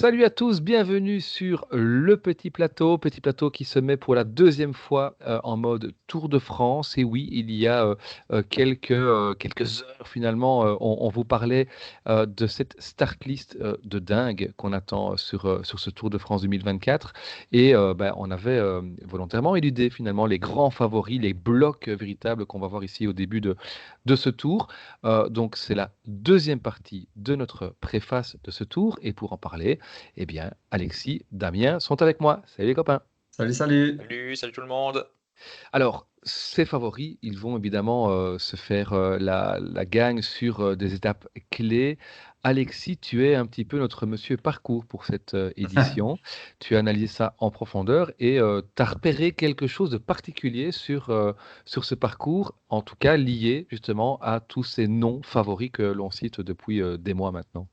Salut à tous, bienvenue sur le petit plateau qui se met pour la deuxième fois en mode Tour de France. Et oui, il y a quelques heures finalement, on vous parlait de cette start list de dingue qu'on attend sur ce Tour de France 2024. Et on avait volontairement éludé finalement les grands favoris, les blocs véritables qu'on va voir ici au début de ce tour. Donc c'est la deuxième partie de notre préface de ce tour. Et pour en parler, eh bien, Alexis, Damien sont avec moi. Salut les copains. Salut, salut. Salut tout le monde. Alors, ces favoris, ils vont évidemment se faire la gagne sur des étapes clés. Alexis, tu es un petit peu notre monsieur parcours pour cette édition. Tu as analysé ça en profondeur et tu as repéré quelque chose de particulier sur ce parcours, en tout cas lié justement à tous ces noms favoris que l'on cite depuis des mois maintenant.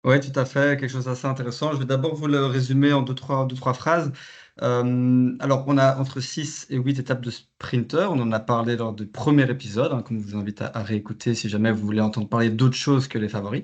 Oui, tout à fait, quelque chose d'assez intéressant. Je vais d'abord vous le résumer en deux, trois phrases. Alors, on a entre 6 et 8 étapes de sprinter. On en a parlé lors du premier épisode, hein, comme je vous invite à réécouter si jamais vous voulez entendre parler d'autres choses que les favoris.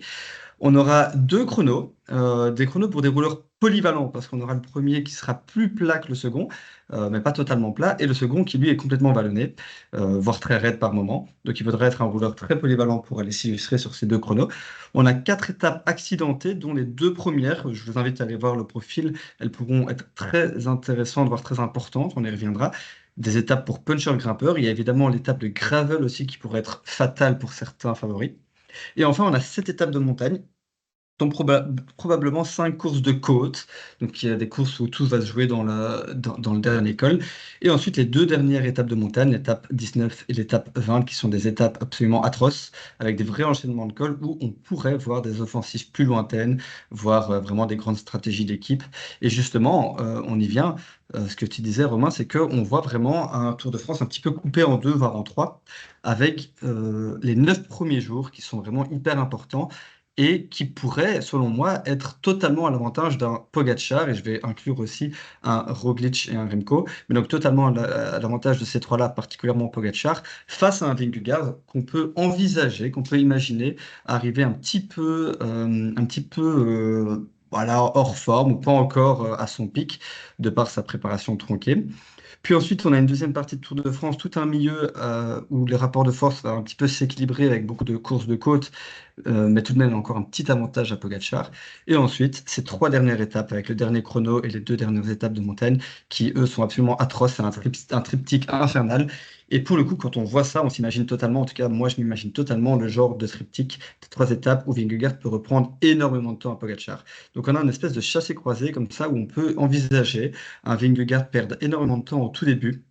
On aura deux chronos, des chronos pour des rouleurs polyvalents, parce qu'on aura le premier qui sera plus plat que le second, mais pas totalement plat, et le second qui lui est complètement vallonné, voire très raide par moment. Donc il faudrait être un rouleur très polyvalent pour aller s'illustrer sur ces deux chronos. On a quatre étapes accidentées, dont les deux premières, je vous invite à aller voir le profil, elles pourront être très intéressantes, voire très importantes, on y reviendra. Des étapes pour puncher-grimpeur. Il y a évidemment l'étape de gravel aussi qui pourrait être fatale pour certains favoris. Et enfin, on a 7 étapes de montagne, dont probablement 5 courses de côte. Donc il y a des courses où tout va se jouer dans le dernier col. Et ensuite, les deux dernières étapes de montagne, l'étape 19 et l'étape 20, qui sont des étapes absolument atroces, avec des vrais enchaînements de col où on pourrait voir des offensives plus lointaines, voire vraiment des grandes stratégies d'équipe. Et justement, on y vient. Ce que tu disais, Romain, c'est qu'on voit vraiment un Tour de France un petit peu coupé en deux, voire en trois, avec les 9 premiers jours qui sont vraiment hyper importants et qui pourrait, selon moi, être totalement à l'avantage d'un Pogacar, et je vais inclure aussi un Roglic et un Remco, mais donc totalement à l'avantage de ces trois-là, particulièrement Pogacar, face à un Vingegaard qu'on peut envisager, qu'on peut imaginer arriver voilà, hors forme ou pas encore à son pic, de par sa préparation tronquée. Puis ensuite, on a une deuxième partie de Tour de France, tout un milieu où les rapports de force vont un petit peu s'équilibrer avec beaucoup de courses de côte, mais tout de même encore un petit avantage à Pogacar. Et ensuite, ces trois dernières étapes avec le dernier chrono et les deux dernières étapes de montagne qui, eux, sont absolument atroces. C'est un triptyque infernal. Et pour le coup, quand on voit ça, on s'imagine totalement, en tout cas, moi, je m'imagine totalement le genre de triptyque de trois étapes où Vingegaard peut reprendre énormément de temps à Pogacar. Donc, on a une espèce de chassé-croisé comme ça où on peut envisager un Vingegaard perdre énormément de temps au tout début,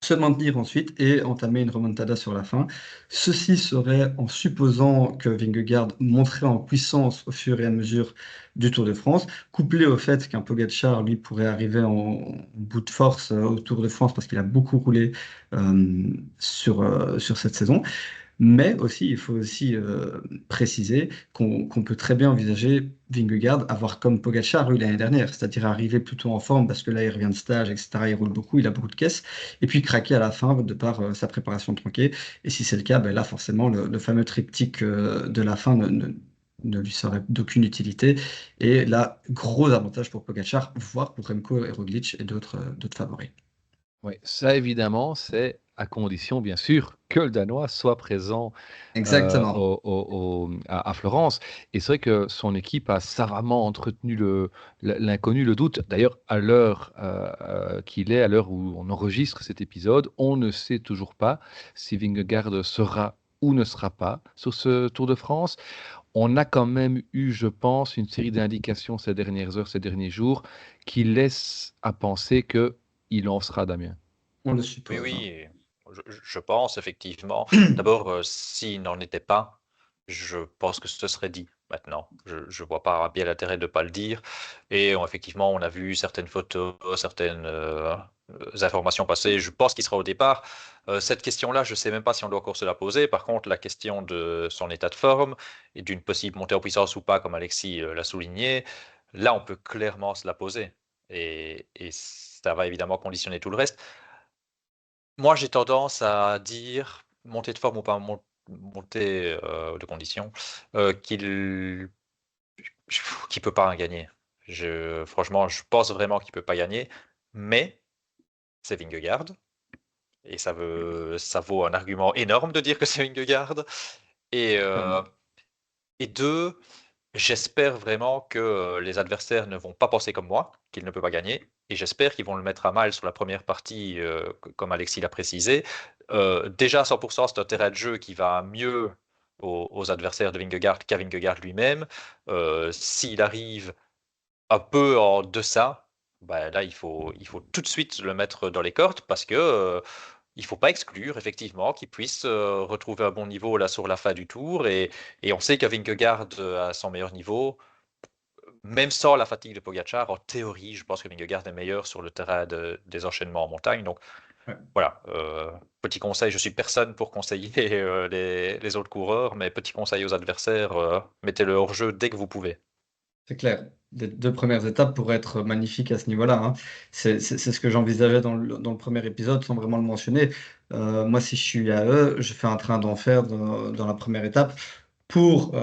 se maintenir ensuite et entamer une remontada sur la fin. Ceci serait en supposant que Vingegaard monterait en puissance au fur et à mesure du Tour de France, couplé au fait qu'un Pogacar, lui, pourrait arriver en bout de force au Tour de France parce qu'il a beaucoup roulé sur cette saison. Mais aussi, il faut aussi préciser qu'on peut très bien envisager Vingegaard avoir comme Pogacar eu l'année dernière, c'est-à-dire arriver plutôt en forme parce que là, il revient de stage, etc. Il roule beaucoup, il a beaucoup de caisses, et puis craquer à la fin de par sa préparation tronquée. Et si c'est le cas, ben là, forcément, le fameux triptyque de la fin ne lui serait d'aucune utilité. Et là, gros avantage pour Pogacar, voire pour Remco et Roglic et d'autres favoris. Oui, ça évidemment, c'est à condition, bien sûr, que le Danois soit présent Exactement. à Florence. Et c'est vrai que son équipe a savamment entretenu l'inconnu, le doute. D'ailleurs, à l'heure qu'il est, à l'heure où on enregistre cet épisode, on ne sait toujours pas si Vingegaard sera ou ne sera pas sur ce Tour de France. On a quand même eu, je pense, une série d'indications ces dernières heures, ces derniers jours, qui laissent à penser qu'il en sera, Damien. On le Oui, suppose, hein. oui, je pense effectivement. D'abord, s'il n'en était pas, je pense que ce serait dit maintenant. Je ne vois pas bien l'intérêt de ne pas le dire. Et effectivement, on a vu certaines photos, certaines informations passer. Je pense qu'il sera au départ. Cette question-là, je ne sais même pas si on doit encore se la poser. Par contre, la question de son état de forme et d'une possible montée en puissance ou pas, comme Alexis l'a souligné, là, on peut clairement se la poser. Et ça va évidemment conditionner tout le reste. Moi, j'ai tendance à dire, montée de forme ou pas montée, de condition, qu'il peut pas gagner. Franchement, je pense vraiment qu'il peut pas gagner, mais c'est Vingegaard et ça vaut un argument énorme de dire que c'est Vingegaard. Et, Clairement. et deux, j'espère vraiment que les adversaires ne vont pas penser comme moi, qu'il ne peut pas gagner. Et j'espère qu'ils vont le mettre à mal sur la première partie, comme Alexis l'a précisé. Déjà, à 100%, c'est un terrain de jeu qui va mieux aux adversaires de Vingegaard qu'à Vingegaard lui-même. S'il arrive un peu en deçà, bah là, il faut tout de suite le mettre dans les cordes parce que il faut pas exclure effectivement qu'il puisse retrouver un bon niveau là sur la fin du tour. Et on sait que Vingegaard à son meilleur niveau, même sans la fatigue de Pogacar, en théorie, je pense que Vingegaard est meilleur sur le terrain des enchaînements en montagne. Donc Ouais. voilà, petit conseil, je suis personne pour conseiller les autres coureurs, mais petit conseil aux adversaires, mettez-le hors jeu dès que vous pouvez. C'est clair. Les 2 premières étapes pourraient être magnifiques à ce niveau-là, hein. C'est ce que j'envisageais dans le premier épisode sans vraiment le mentionner. Moi, si je suis à eux, je fais un train d'enfer dans la première étape pour,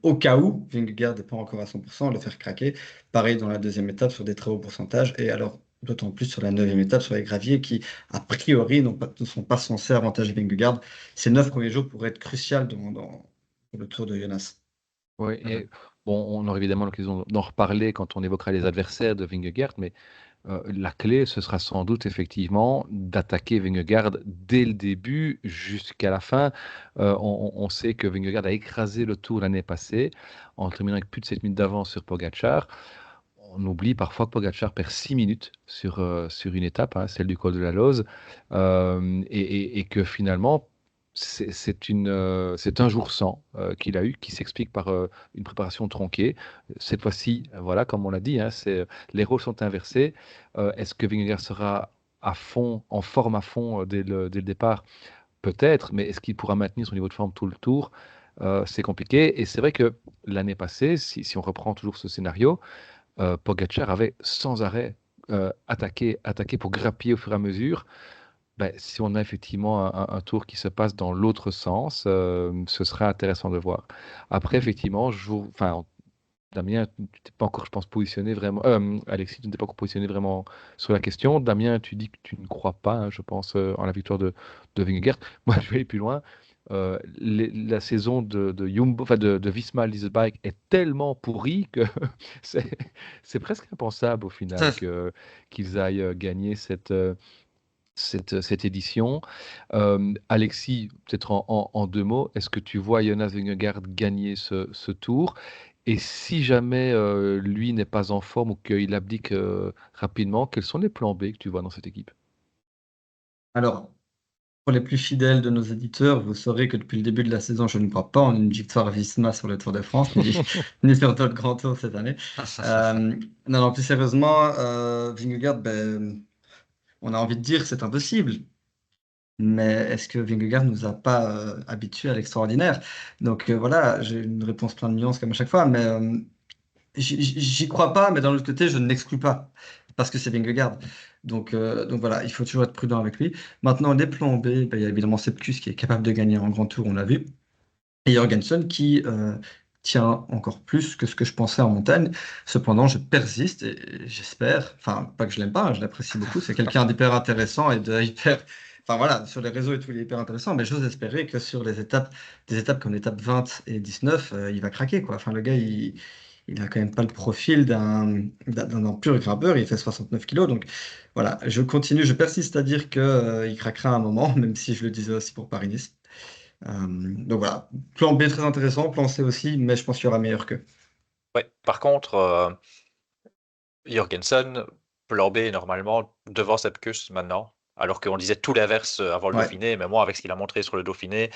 au cas où Vingegaard n'est pas encore à 100%, le faire craquer. Pareil dans la deuxième étape sur des très hauts pourcentages et alors d'autant plus sur la neuvième étape sur les graviers qui, a priori, ne sont pas censés avantager Vingegaard. Ces 9 premiers jours pourraient être cruciaux dans le Tour de Jonas. Oui, et bon, on aura évidemment l'occasion d'en reparler quand on évoquera les adversaires de Vingegaard, mais la clé, ce sera sans doute effectivement d'attaquer Vingegaard dès le début jusqu'à la fin. On sait que Vingegaard a écrasé le Tour l'année passée en terminant avec plus de 7 minutes d'avance sur Pogacar. On oublie parfois que Pogacar perd 6 minutes sur une étape, hein, celle du col de la Loze, et que finalement, c'est un jour sans qu'il a eu, qui s'explique par une préparation tronquée. Cette fois-ci, voilà, comme on l'a dit, hein, les rôles sont inversés. Est-ce que Vingegaard sera à fond, en forme à fond dès le départ? Peut-être, mais est-ce qu'il pourra maintenir son niveau de forme tout le tour? C'est compliqué. Et c'est vrai que l'année passée, si on reprend toujours ce scénario, Pogacar avait sans arrêt attaqué pour grappiller au fur et à mesure. Ben, si on a effectivement un tour qui se passe dans l'autre sens, ce serait intéressant de voir. Après, effectivement, enfin, Damien, tu t'es pas encore, je pense, positionné vraiment. Alexis, tu ne t'es pas encore positionné vraiment sur la question. Damien, tu dis que tu ne crois pas, hein, je pense, en la victoire de Vingegaard. Moi, je vais aller plus loin. La saison de Jumbo, enfin de Visma Lease Bike est tellement pourrie que c'est c'est presque impensable au final qu'ils aillent gagner cette édition. Alexis, peut-être en deux mots, est-ce que tu vois Jonas Vingegaard gagner ce tour? Et si jamais lui n'est pas en forme ou qu'il abdique rapidement, quels sont les plans B que tu vois dans cette équipe? Alors, pour les plus fidèles de nos éditeurs, vous saurez que depuis le début de la saison, je ne crois pas en une victoire Visma sur le Tour de France, ni sur d'autres grands tours cette année. Non, non, plus sérieusement, Vingegaard, ben, on a envie de dire que c'est impossible. Mais est-ce que Vingegaard nous a pas habitués à l'extraordinaire? Donc voilà, j'ai une réponse plein de nuances comme à chaque fois, mais j'y crois pas, mais d'un autre côté, je ne l'exclus pas parce que c'est Vingegaard. Donc voilà, il faut toujours être prudent avec lui. Maintenant, les plans B, ben, il y a évidemment Sepkus qui est capable de gagner en grand tour, on l'a vu, et Jorgensen qui tient encore plus que ce que je pensais en montagne. Cependant, je persiste et j'espère, enfin, pas que je l'aime pas, hein, je l'apprécie beaucoup, c'est quelqu'un d'hyper intéressant et de hyper. Enfin voilà, sur les réseaux et tout, il est hyper intéressant, mais j'ose espérer que sur les étapes, des étapes comme l'étape 20 et 19, il va craquer, quoi. Enfin, le gars, il a quand même pas le profil d'un pur grimpeur, il fait 69 kilos, donc voilà, je continue, je persiste à dire que, il craquera à un moment, même si je le disais aussi pour Paris-Nice. Donc voilà, plan B très intéressant, plan C aussi, mais je pense qu'il y aura meilleur que. Ouais. Par contre, Jorgensen, plan B normalement devant Sepkus maintenant, alors qu'on disait tout l'inverse avant le Ouais, Dauphiné, mais moi avec ce qu'il a montré sur le Dauphiné,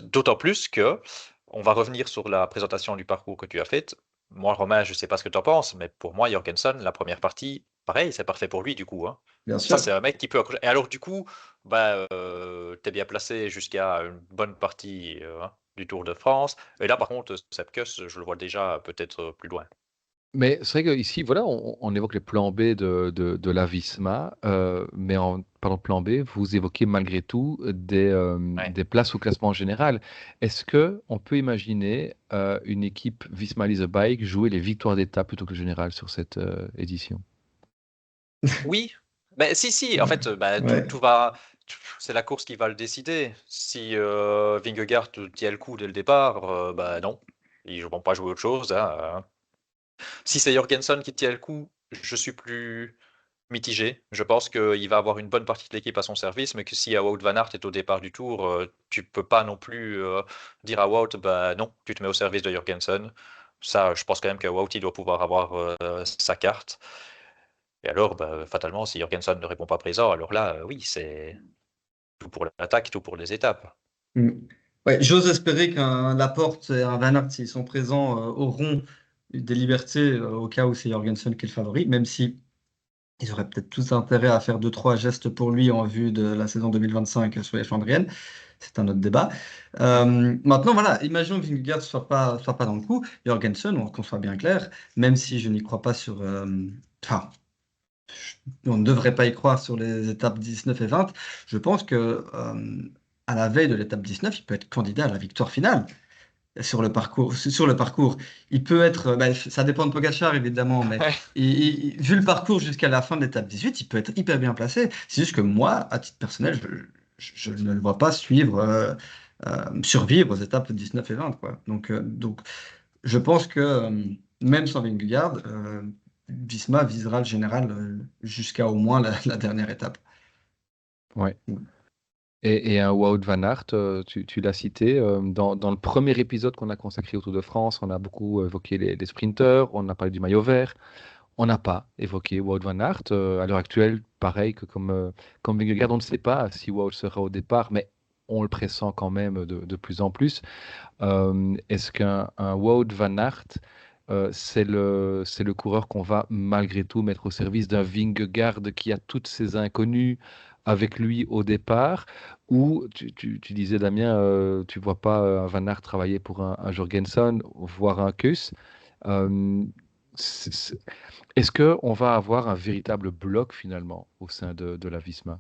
d'autant plus que on va revenir sur la présentation du parcours que tu as faite. Moi, Romain, je ne sais pas ce que tu en penses, mais pour moi, Jorgensen, la première partie, pareil, c'est parfait pour lui du coup, hein. bien Ça, sûr. c'est un mec qui peut accrocher. Et alors, du coup, bah, t'es bien placé jusqu'à une bonne partie hein, du Tour de France. Et là, par contre, Sepkus, je le vois déjà peut-être plus loin. Mais c'est vrai qu'ici, voilà, on évoque les plans B de la Visma, mais en parlant de plan B, vous évoquez malgré tout Ouais. des places au classement général. Est-ce que on peut imaginer une équipe Visma Lease a Bike jouer les victoires d'étape plutôt que le général sur cette édition? Oui, mais si, en Ouais. fait, bah, Ouais. c'est la course qui va le décider. Si Vingegaard tient le coup dès le départ, bah non, ils ne vont pas jouer autre chose, hein. Si c'est Jorgensen qui tient le coup, je suis plus mitigé. Je pense qu'il va avoir une bonne partie de l'équipe à son service, mais que si Wout van Aert est au départ du tour, tu peux pas non plus dire à Wout, bah non, tu te mets au service de Jorgensen. Ça, je pense quand même que Wout, il doit pouvoir avoir sa carte. Et alors, bah, fatalement, si Jorgensen ne répond pas présent, alors là, oui, c'est tout pour l'attaque, tout pour les étapes. Mm. Ouais, j'ose espérer qu'un Laporte et un Van Aert, s'ils sont présents, auront des libertés au cas où c'est Jorgensen qui est le favori, même si ils auraient peut-être tous intérêt à faire deux, trois gestes pour lui en vue de la saison 2025 sur les Flandriennes. C'est un autre débat. Maintenant, voilà, imaginons que Vingegaard soit pas dans le coup. Jorgensen, qu'on soit bien clair, même si je n'y crois pas sur. Enfin, on ne devrait pas y croire sur les étapes 19 et 20. Je pense que à la veille de l'étape 19, il peut être candidat à la victoire finale sur le parcours. Sur le parcours, il peut être, bah, ça dépend de Pogacar évidemment, mais vu le parcours jusqu'à la fin de l'étape 18, il peut être hyper bien placé. C'est juste que moi, à titre personnel, je ne le vois pas survivre aux étapes 19 et 20, quoi. Donc, je pense que même sans Vingegaard, Visma visera le général jusqu'à au moins la dernière étape. Ouais. Et un Wout van Aert, tu l'as cité, dans le premier épisode qu'on a consacré au Tour de France, on a beaucoup évoqué les sprinteurs, on a parlé du maillot vert, on n'a pas évoqué Wout van Aert. À l'heure actuelle, pareil que comme Vingegaard, on ne sait pas si Wout sera au départ, mais on le pressent quand même de plus en plus. Est-ce qu'un Wout van Aert, c'est le coureur qu'on va malgré tout mettre au service d'un Vingegaard qui a toutes ses inconnues avec lui au départ? Ou tu disais, Damien, tu vois pas un Van Aert travailler pour un Jorgensen, voire un Kuss. Euh, c'est- c'est- Est-ce qu'on va avoir un véritable bloc finalement au sein de la Visma?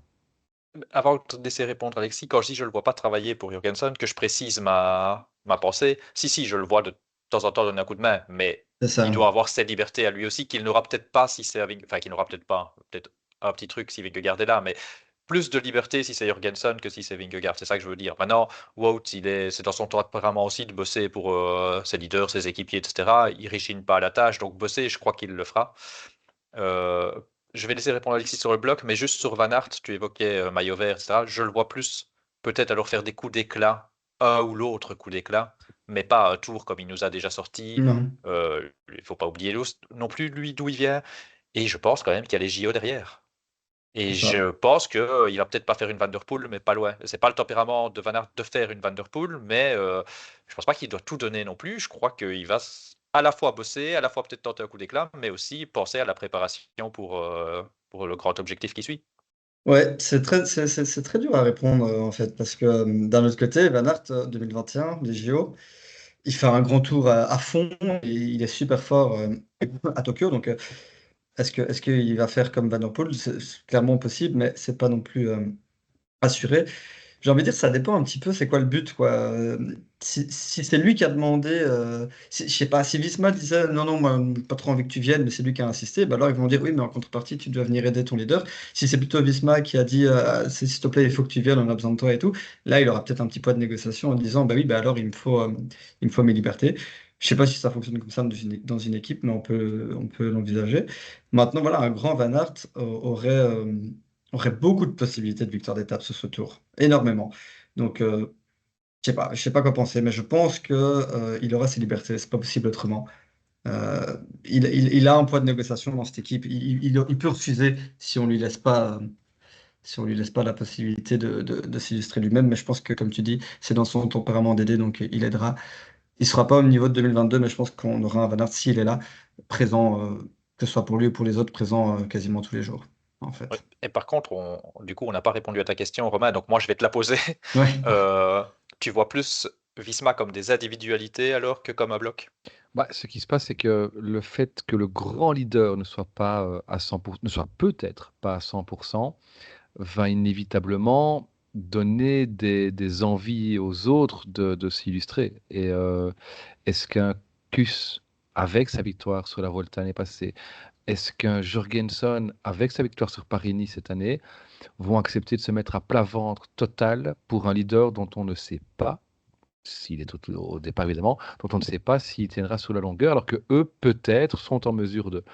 Avant de te laisser répondre, Alexis, quand je dis je ne le vois pas travailler pour Jorgensen, que je précise ma pensée, si, je le vois de temps en temps donner un coup de main, mais C'est il ça. doit avoir ses libertés à lui aussi, qu'il n'aura peut-être pas si c'est avec, enfin, qu'il n'aura peut-être pas, peut-être un petit truc si Vingegaard est là, mais plus de liberté si c'est Jorgensen que si c'est Vingegaard, c'est ça que je veux dire. Maintenant, Wout, c'est dans son tempérament aussi de bosser pour ses leaders, ses équipiers, etc. Il réchigne pas à la tâche, donc bosser, je crois qu'il le fera. Euh, je vais laisser répondre Alexis sur le bloc, mais juste sur Van Aert, tu évoquais maillot vert, etc. Je le vois plus peut-être alors faire des coups d'éclat, un ou l'autre coup d'éclat, mais pas un tour comme il nous a déjà sorti. Non, Il faut pas oublier non plus lui d'où il vient. Et je pense quand même qu'il y a les JO derrière. c'est Et ça. je pense qu'il il va peut-être pas faire une Van Der Poel, mais pas loin. C'est pas le tempérament de Van Aert de faire une Van Der Poel, mais je pense pas qu'il doit tout donner non plus. Je crois qu'il va à la fois bosser, à la fois peut-être tenter un coup d'éclat, mais aussi penser à la préparation pour le grand objectif qui suit. Ouais, c'est très dur à répondre en fait, parce que d'un autre côté, Van Aert, 2021, les JO, il fait un grand tour à fond et il est super fort à Tokyo. Donc, est-ce qu'il va faire comme Van der Poel? C'est clairement possible, mais c'est pas non plus assuré. J'ai envie de dire, ça dépend un petit peu, c'est quoi le but, quoi. Si c'est lui qui a demandé, je sais pas, si Visma disait non, non, moi, j'ai pas trop envie que tu viennes, mais c'est lui qui a insisté, bah alors ils vont dire oui, mais en contrepartie, tu dois venir aider ton leader. Si c'est plutôt Visma qui a dit s'il te plaît, il faut que tu viennes, on a besoin de toi et tout, là, il aura peut-être un petit poids de négociation en disant bah oui, bah alors il me faut mes libertés. Je sais pas si ça fonctionne comme ça dans une équipe, mais on peut l'envisager. Maintenant, voilà, un grand Van Aert aurait beaucoup de possibilités de victoire d'étape sur ce tour. Énormément. Donc, je sais pas quoi penser, mais je pense que, il aura ses libertés. C'est pas possible autrement. Il a un poids de négociation dans cette équipe. Il peut refuser si on lui laisse pas la possibilité de s'illustrer lui-même. Mais je pense que, comme tu dis, c'est dans son tempérament d'aider, donc il aidera. Il sera pas au niveau de 2022, mais je pense qu'on aura un Van Aert s'il est là, présent, que ce soit pour lui ou pour les autres, présent quasiment tous les jours, en Ouais. fait. Et par contre, du coup, on n'a pas répondu à ta question, Romain, donc moi je vais te la poser. Ouais. Euh, Tu vois plus Visma comme des individualités alors que comme un bloc? Bah, ce qui se passe, c'est que le fait que le grand leader ne soit pas, à 100 ne soit peut-être pas à 100 va inévitablement donner des envies aux autres de s'illustrer et est-ce qu'un Kuss, avec sa victoire sur la Volta l'année passée, est-ce qu'un Jurgenson, avec sa victoire sur Paris-Nice cette année, vont accepter de se mettre à plat ventre total pour un leader dont on ne sait pas s'il est au départ évidemment, dont on ne sait pas s'il tiendra sur la longueur, alors que eux peut-être sont en mesure de.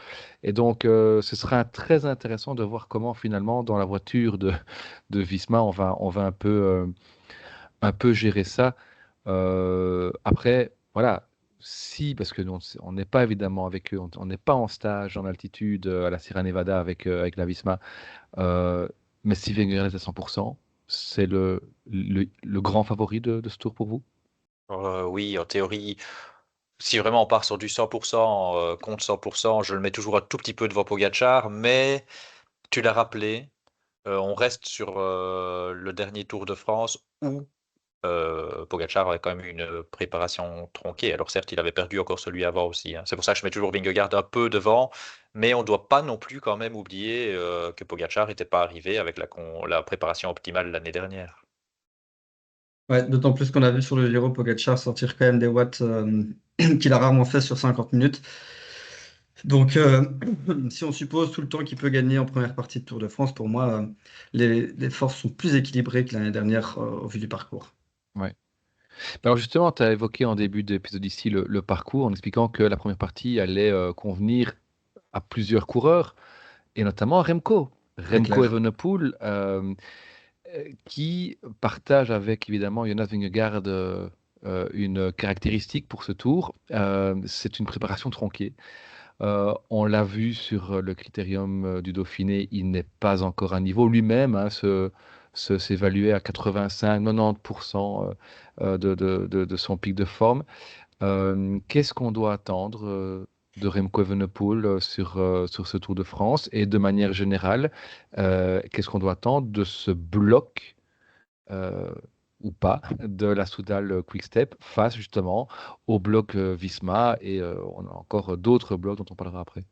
Et donc ce sera très intéressant de voir comment finalement dans la voiture de Visma on va un peu gérer ça. Après, voilà, si, parce que on n'est pas évidemment avec eux, on n'est pas en stage en altitude à la Sierra Nevada avec la Visma, euh, mais si Wenger est à 100%, c'est le grand favori de ce tour pour vous? Oui, en théorie, si vraiment on part sur du 100%, contre 100%, je le mets toujours un tout petit peu devant Pogacar, mais tu l'as rappelé, on reste sur, le dernier Tour de France où, Pogacar avait quand même eu une préparation tronquée. Alors certes, il avait perdu encore celui avant aussi, hein. C'est pour ça que je mets toujours Vingegaard un peu devant, mais on ne doit pas non plus quand même oublier, que Pogacar n'était pas arrivé avec la préparation optimale l'année dernière. Ouais, d'autant plus qu'on a vu sur le Giro Pogacar sortir quand même des watts qu'il a rarement fait sur 50 minutes. Donc, si on suppose tout le temps qu'il peut gagner en première partie de Tour de France, pour moi, les forces sont plus équilibrées que l'année dernière au vu du parcours. Ouais. Alors justement, tu as évoqué en début d'épisode ici le parcours en expliquant que la première partie allait convenir à plusieurs coureurs, et notamment à Remco. C'est Remco clair. Evenepoel, qui partage avec évidemment Jonas Vingegaard une caractéristique pour ce tour, c'est une préparation tronquée. On l'a vu sur le critérium du Dauphiné, il n'est pas encore à niveau lui-même, hein, s'évaluer à 85-90% de son pic de forme. Qu'est-ce qu'on doit attendre de Remco Evenepoel sur ce Tour de France et de manière générale, qu'est-ce qu'on doit attendre de ce bloc euh, ou pas de la Soudal Quick-Step face justement au bloc Visma et on a encore d'autres blocs dont on parlera après.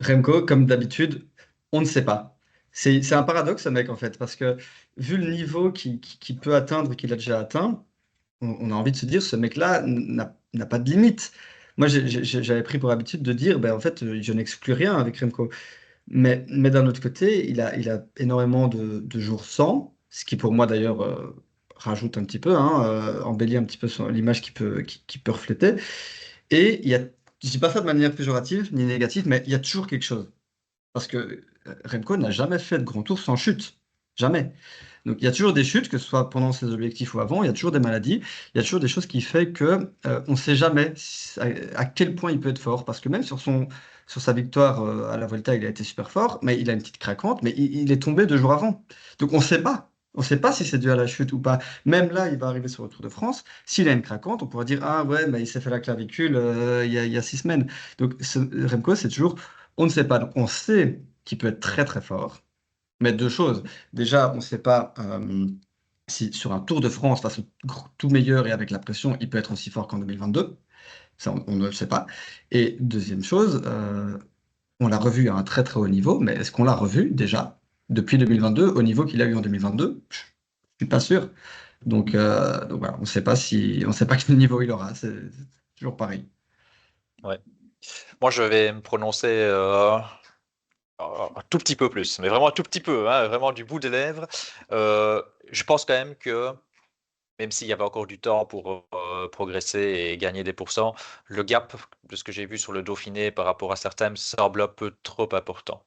Remco, comme d'habitude, on ne sait pas. C'est un paradoxe, ce mec, en fait, parce que vu le niveau qu'il peut atteindre et qu'il a déjà atteint, on a envie de se dire, ce mec-là n'a pas de limite. Moi, j'avais pris pour habitude de dire, ben, en fait, je n'exclus rien avec Remco. Mais d'un autre côté, il a énormément de jours sans, ce qui pour moi d'ailleurs rajoute un petit peu, hein, embellit un petit peu l'image qu'il peut refléter. Et je dis pas ça de manière péjorative ni négative, mais il y a toujours quelque chose. Parce que Remco n'a jamais fait de grand tour sans chute. Jamais. Donc il y a toujours des chutes, que ce soit pendant ses objectifs ou avant, il y a toujours des maladies, il y a toujours des choses qui fait que on ne sait jamais à quel point il peut être fort. Parce que même sur sa victoire à la Volta, il a été super fort, mais il a une petite craquante, mais il est tombé 2 jours avant. Donc on ne sait pas. On ne sait pas si c'est dû à la chute ou pas. Même là, il va arriver sur le Tour de France. S'il a une craquante, on pourra dire, ah ouais, mais il s'est fait la clavicule il y a 6 semaines. Donc Remco, c'est toujours, on ne sait pas. Donc on sait qu'il peut être très très fort. Mais deux choses. Déjà, on ne sait pas si sur un Tour de France, face au tout meilleur et avec la pression, il peut être aussi fort qu'en 2022. Ça, on ne le sait pas. Et deuxième chose, on l'a revu à un très très haut niveau, mais est-ce qu'on l'a revu déjà depuis 2022 au niveau qu'il a eu en 2022? Je suis pas sûr. Donc voilà, on sait pas quel niveau il aura. C'est toujours pareil. Ouais. Moi, je vais me prononcer, un tout petit peu plus, mais vraiment un tout petit peu, hein, vraiment du bout des lèvres. Je pense quand même que, même s'il y avait encore du temps pour, progresser et gagner des pourcents, le gap de ce que j'ai vu sur le Dauphiné par rapport à certains me semble un peu trop important.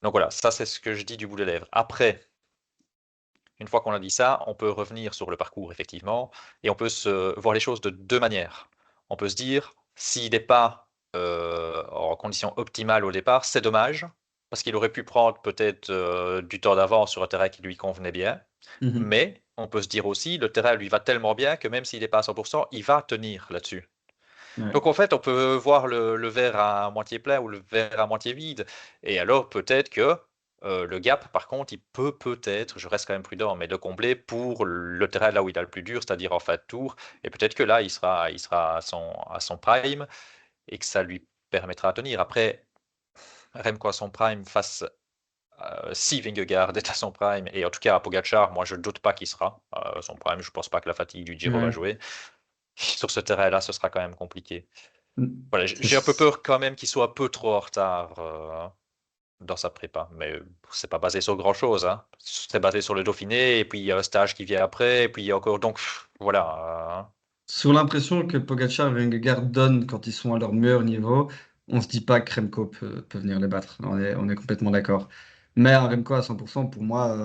Donc voilà, ça c'est ce que je dis du bout des lèvres. Après, une fois qu'on a dit ça, on peut revenir sur le parcours effectivement et on peut se voir les choses de 2 manières. On peut se dire: «S'il n'est pas, en condition optimale au départ, c'est dommage, parce qu'il aurait pu prendre peut-être, du temps d'avance sur un terrain qui lui convenait bien». Mhm. Mais on peut se dire aussi: «Le terrain lui va tellement bien que même s'il n'est pas à 100 il va tenir là-dessus». Ouais. Donc en fait, on peut voir le verre à moitié plein ou le verre à moitié vide et alors peut-être que, Le gap, par contre, il peut-être, je reste quand même prudent, mais le combler pour le terrain là où il a le plus dur, c'est-à-dire en fin de tour. Et peut-être que là, il sera à son prime et que ça lui permettra de tenir. Après, Remco à son prime face si Vingegaard est à son prime, et en tout cas à Pogacar, moi je ne doute pas qu'il sera à son prime. Je ne pense pas que la fatigue du Giro va Ouais. jouer. Sur ce terrain-là, ce sera quand même compliqué. Mm. Voilà, j'ai un peu peur quand même qu'il soit un peu trop en retard dans sa prépa, mais c'est pas basé sur grand-chose, hein. C'est basé sur le Dauphiné, et puis il y a un stage qui vient après, et puis il y a encore. Donc voilà. Sur l'impression que Pogacar et Vingegaard donnent quand ils sont à leur meilleur niveau, on se dit pas que Remco peut venir les battre. On est complètement d'accord. Mais un Remco à 100%, pour moi,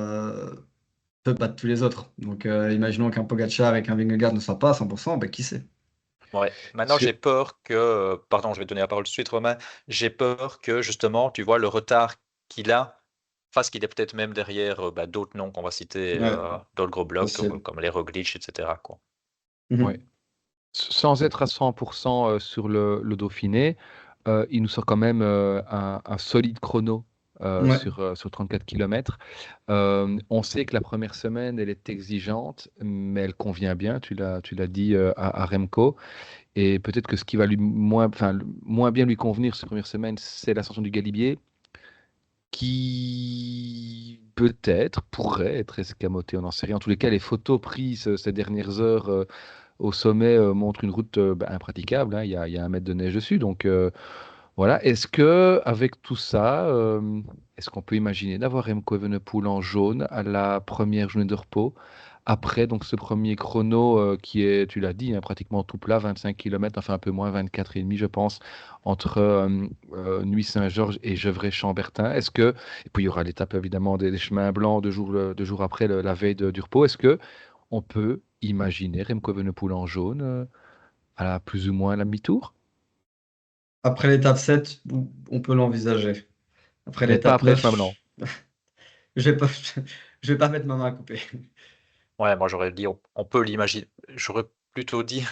peut battre tous les autres. Donc, imaginons qu'un Pogacar et qu'un Vingegaard ne soient pas à 100%, ben, qui sait? Ouais. Maintenant, Parce que j'ai peur que. Pardon, je vais te donner la parole tout de suite, Romain. J'ai peur que, justement, tu vois, le retard qu'il a fasse qu'il est peut-être même derrière d'autres noms qu'on va citer, Ouais, d'autres gros blocs comme, possible. comme les Roglic, etc., quoi. ouais, Mhm. sans être à 100% sur le Dauphiné, il nous sort quand même un solide chrono Ouais, sur 34 km. On sait que la première semaine, elle est exigeante, mais elle convient bien, tu l'as dit à Remco. Et peut-être que ce qui va moins bien lui convenir cette première semaine, c'est l'ascension du Galibier, qui peut-être pourrait être escamoté, on n'en sait rien. En tous les cas, les photos prises ces dernières heures au sommet montrent une route impraticable, hein. Il y a 1 mètre de neige dessus. Donc voilà. Est-ce que avec tout ça, est-ce qu'on peut imaginer d'avoir Remco Evenepoel en jaune à la première journée de repos? Après, donc, ce premier chrono qui est, tu l'as dit, hein, pratiquement tout plat, 25 km, enfin un peu moins, 24,5, je pense, entre Nuit-Saint-Georges et Gevrey-Chambertin. Et puis il y aura l'étape évidemment des chemins blancs 2 jours après, la veille du repos. Est-ce que on peut imaginer Remco Evenepoel en jaune à plus ou moins la mi-tour? après l'étape 7, on peut l'envisager. Après Mais pas l'étape après les chemins blancs. 9, je vais pas, je vais pas mettre ma main à couper. Ouais, moi j'aurais dit, on peut l'imaginer. J'aurais plutôt dit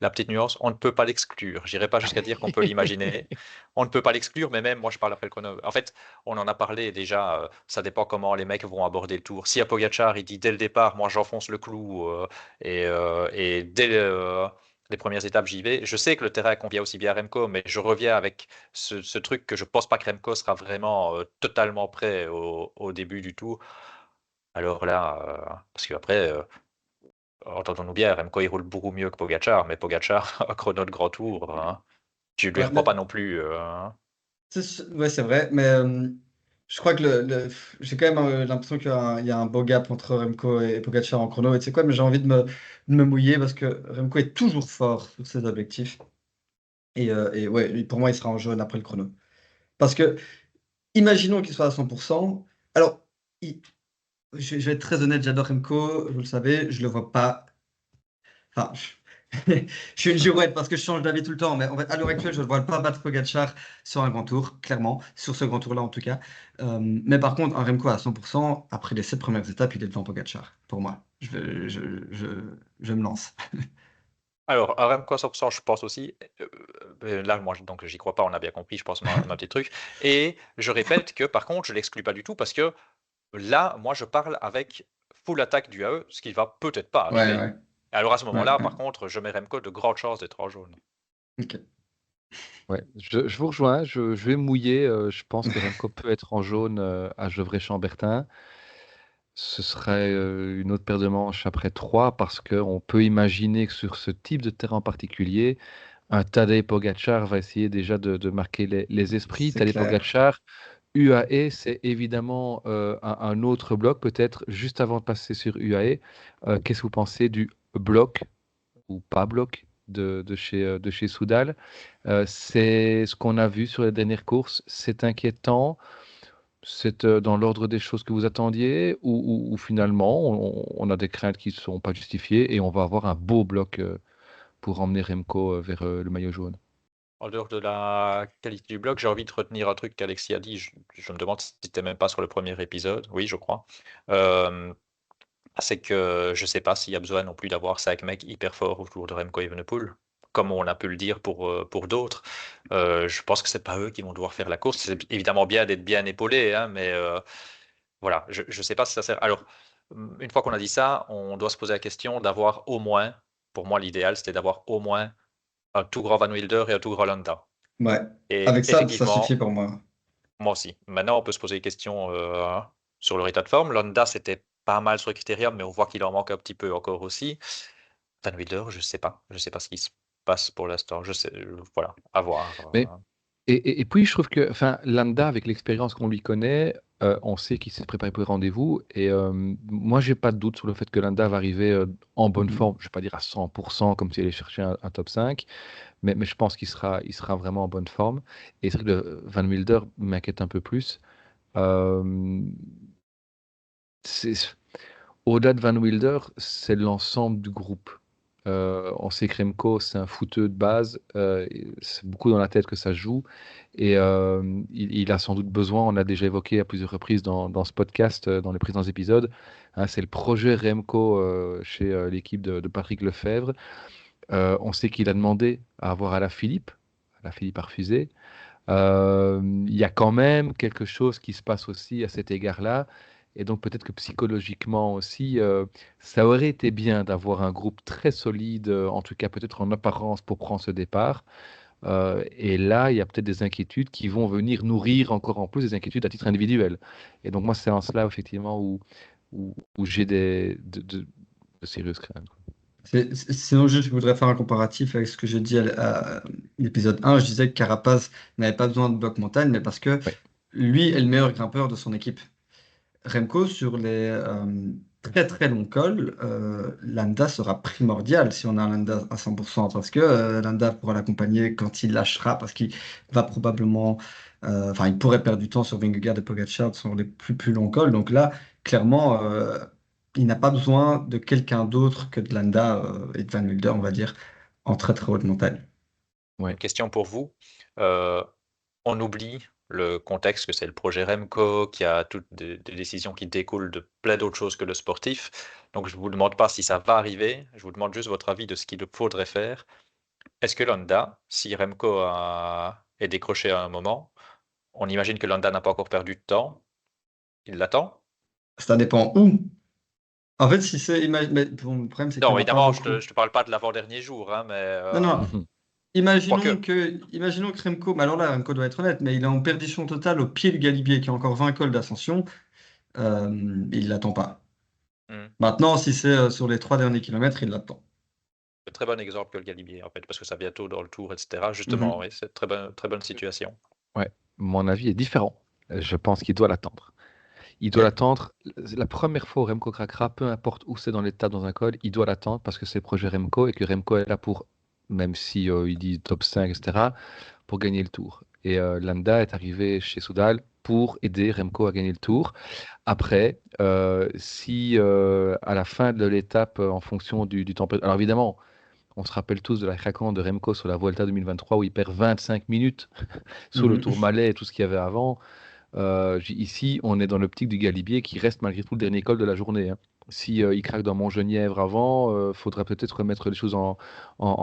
la petite nuance, on ne peut pas l'exclure. J'irai pas jusqu'à dire qu'on peut l'imaginer. On ne peut pas l'exclure, mais même moi je parle après le chrono. En fait, on en a parlé déjà, ça dépend comment les mecs vont aborder le tour. Si à Pogacar, il dit dès le départ, moi j'enfonce le clou et dès les premières étapes j'y vais. Je sais que le terrain convient aussi bien à Remco, mais je reviens avec ce truc que je pense pas que Remco sera vraiment totalement prêt au début du tour. Alors là, parce qu'après, entendons-nous bien, Remco il roule beaucoup mieux que Pogacar, mais Pogacar, un chrono de grand tour, hein, tu lui Ouais, reprends mais pas non plus. Hein. ouais, c'est vrai, mais je crois que j'ai quand même l'impression qu'il y a un beau gap entre Remco et Pogacar en chrono. Et tu sais quoi, mais j'ai envie de me mouiller parce que Remco est toujours fort sur ses objectifs. Et ouais, pour moi, il sera en jaune après le chrono. Parce que, imaginons qu'il soit à 100%. Alors, il- je vais être très honnête, j'adore Remco, vous le savez, je le vois pas. Enfin, je suis une girouette parce que je change d'avis tout le temps, mais en fait, à l'heure actuelle, je ne le vois pas battre Pogacar sur un grand tour, clairement, sur ce grand tour-là en tout cas. Mais par contre, un Remco à 100%, après les 7 premières étapes, il est devant Pogacar, pour moi. Je me lance. Alors, à Remco à 100%, je pense aussi. Là, moi, donc, j'y crois pas, on a bien compris, je pense, ma petit truc. Et je répète que, par contre, je l'exclus pas du tout parce que là, moi, je parle avec full attaque du AE, ce qui va peut-être pas Ouais, arriver. ouais, Alors, à ce ouais, moment-là, ouais. par contre, je mets Remco de grandes chances d'être en jaune. Ok. Ouais, je vous rejoins, je vais mouiller. Je pense que Remco peut être en jaune à Gevrey-Chambertin. Ce serait une autre paire de manches après 3 parce qu'on peut imaginer que sur ce type de terrain en particulier, un Tadej Pogacar va essayer déjà de marquer les esprits. C'est Tadej clair. Pogacar, UAE, c'est évidemment un autre bloc, peut-être juste avant de passer sur UAE. Qu'est-ce que vous pensez du bloc ou pas bloc de chez Soudal? C'est ce qu'on a vu sur les dernières courses. C'est inquiétant. C'est dans l'ordre des choses que vous attendiez ou finalement on a des craintes qui ne sont pas justifiées et on va avoir un beau bloc pour emmener Remco vers le maillot jaune. En dehors de la qualité du bloc, j'ai envie de retenir un truc qu'Alexis a dit. Je me demande si c'était même pas sur le premier épisode. Oui, je crois. Euh, c'est que je sais pas s'il y a besoin non plus d'avoir 5 mecs hyper forts autour de Remco Evenepoel. comme on a pu le dire pour d'autres. Je pense que c'est pas eux qui vont devoir faire la course. C'est évidemment bien d'être bien épaulé, hein, mais voilà, je ne sais pas si ça sert. Alors, une fois qu'on a dit ça, on doit se poser la question d'avoir au moins, pour moi l'idéal, c'était d'avoir au moins un tout grand Van Wilder et un tout grand Landa. Ouais. Et Avec ça suffit effectivement, pour moi. moi aussi. Maintenant, on peut se poser des questions sur leur état de forme. Landa, c'était pas mal sur le critérium, mais on voit qu'il en manque un petit peu encore aussi. Van Wilder, je sais pas. Je sais pas ce qui se passe pour l'instant. Je sais, voilà, à voir. Mais et puis je trouve que, enfin, Landa, avec l'expérience qu'on lui connaît, on sait qu'il s'est préparé pour le rendez-vous. Et moi, j'ai pas de doute sur le fait que Landa va arriver en bonne forme. Je vais pas dire à 100% comme s'il allait chercher un top 5, mais je pense qu'il sera vraiment en bonne forme. Et c'est vrai que Van Wilder m'inquiète un peu plus. Euh, c'est- Au-delà de Van Wilder, c'est l'ensemble du groupe. On sait que Remco, c'est un footeux de base. C'est beaucoup dans la tête que ça joue. Et il a sans doute besoin, on l'a déjà évoqué à plusieurs reprises dans ce podcast, dans les précédents épisodes, hein, c'est le projet Remco chez l'équipe de Patrick Lefebvre. On sait qu'il a demandé à avoir Alaphilippe. Alaphilippe a refusé. Il y a quand même quelque chose qui se passe aussi à cet égard-là. Et donc peut-être que psychologiquement aussi, ça aurait été bien d'avoir un groupe très solide, en tout cas peut-être en apparence, pour prendre ce départ. Et là, il y a peut-être des inquiétudes qui vont venir nourrir encore en plus des inquiétudes à titre individuel. Et donc moi, c'est en cela, effectivement, où j'ai de sérieuses craintes. Sinon, juste, je voudrais faire un comparatif avec ce que j'ai dit à l'épisode 1. Je disais que Carapaz n'avait pas besoin de bloc montagne, mais parce que Oui, lui est le meilleur grimpeur de son équipe. Remco, sur les très très longs cols, Landa sera primordial si on a un Landa à 100%, parce que Landa pourra l'accompagner quand il lâchera, parce qu'il va probablement, enfin, il pourrait perdre du temps sur Vingegaard et Pogacar sur les plus longs cols. Donc là, clairement, il n'a pas besoin de quelqu'un d'autre que de Landa et de Van Wilder, on va dire, en très très haute montagne. oui. Une question pour vous. Euh, on oublie le contexte que c'est le projet Remco, qui a toutes des décisions qui découlent de plein d'autres choses que le sportif. Donc je ne vous demande pas si ça va arriver, je vous demande juste votre avis de ce qu'il faudrait faire. Est-ce que Landa, si Remco est décroché à un moment, on imagine que Landa n'a pas encore perdu de temps, il l'attend? Ça dépend où. En fait, si c'est... Mais bon, le problème, c'est qu'il Non, n'y en a pas évidemment, je beaucoup. te parle pas de l'avant-dernier jour, hein, mais Non, non. Mhm. Imaginons quoique. que Remco, mais alors là, Remco doit être honnête, mais il est en perdition totale au pied du Galibier, qui a encore 20 cols d'ascension. Il l'attend pas. Hmm. Maintenant, si c'est sur les 3 derniers kilomètres, il l'attend. Un très bon exemple que le Galibier, en fait, parce que ça bientôt dans le tour, etc. Justement, Mhm. oui, c'est très bonne situation. Ouais, mon avis est différent. Je pense qu'il doit l'attendre. Il doit Ok. l'attendre. La première fois où Remco craquera, peu importe où c'est dans l'étape, dans un col, il doit l'attendre parce que c'est le projet Remco et que Remco est là pour, même si il dit top 5, etc., pour gagner le tour. Et Landa est arrivé chez Soudal pour aider Remco à gagner le tour. Après, si à la fin de l'étape, en fonction du temps, alors évidemment, on se rappelle tous de la craquante de Remco sur la Vuelta 2023 où il perd 25 minutes sur le Mhm. Tour Malais et tout ce qu'il y avait avant. Ici, on est dans l'optique du Galibier qui reste malgré tout le dernier col de la journée, hein. Si il craque dans Montgenièvre avant, faudra peut-être remettre les choses en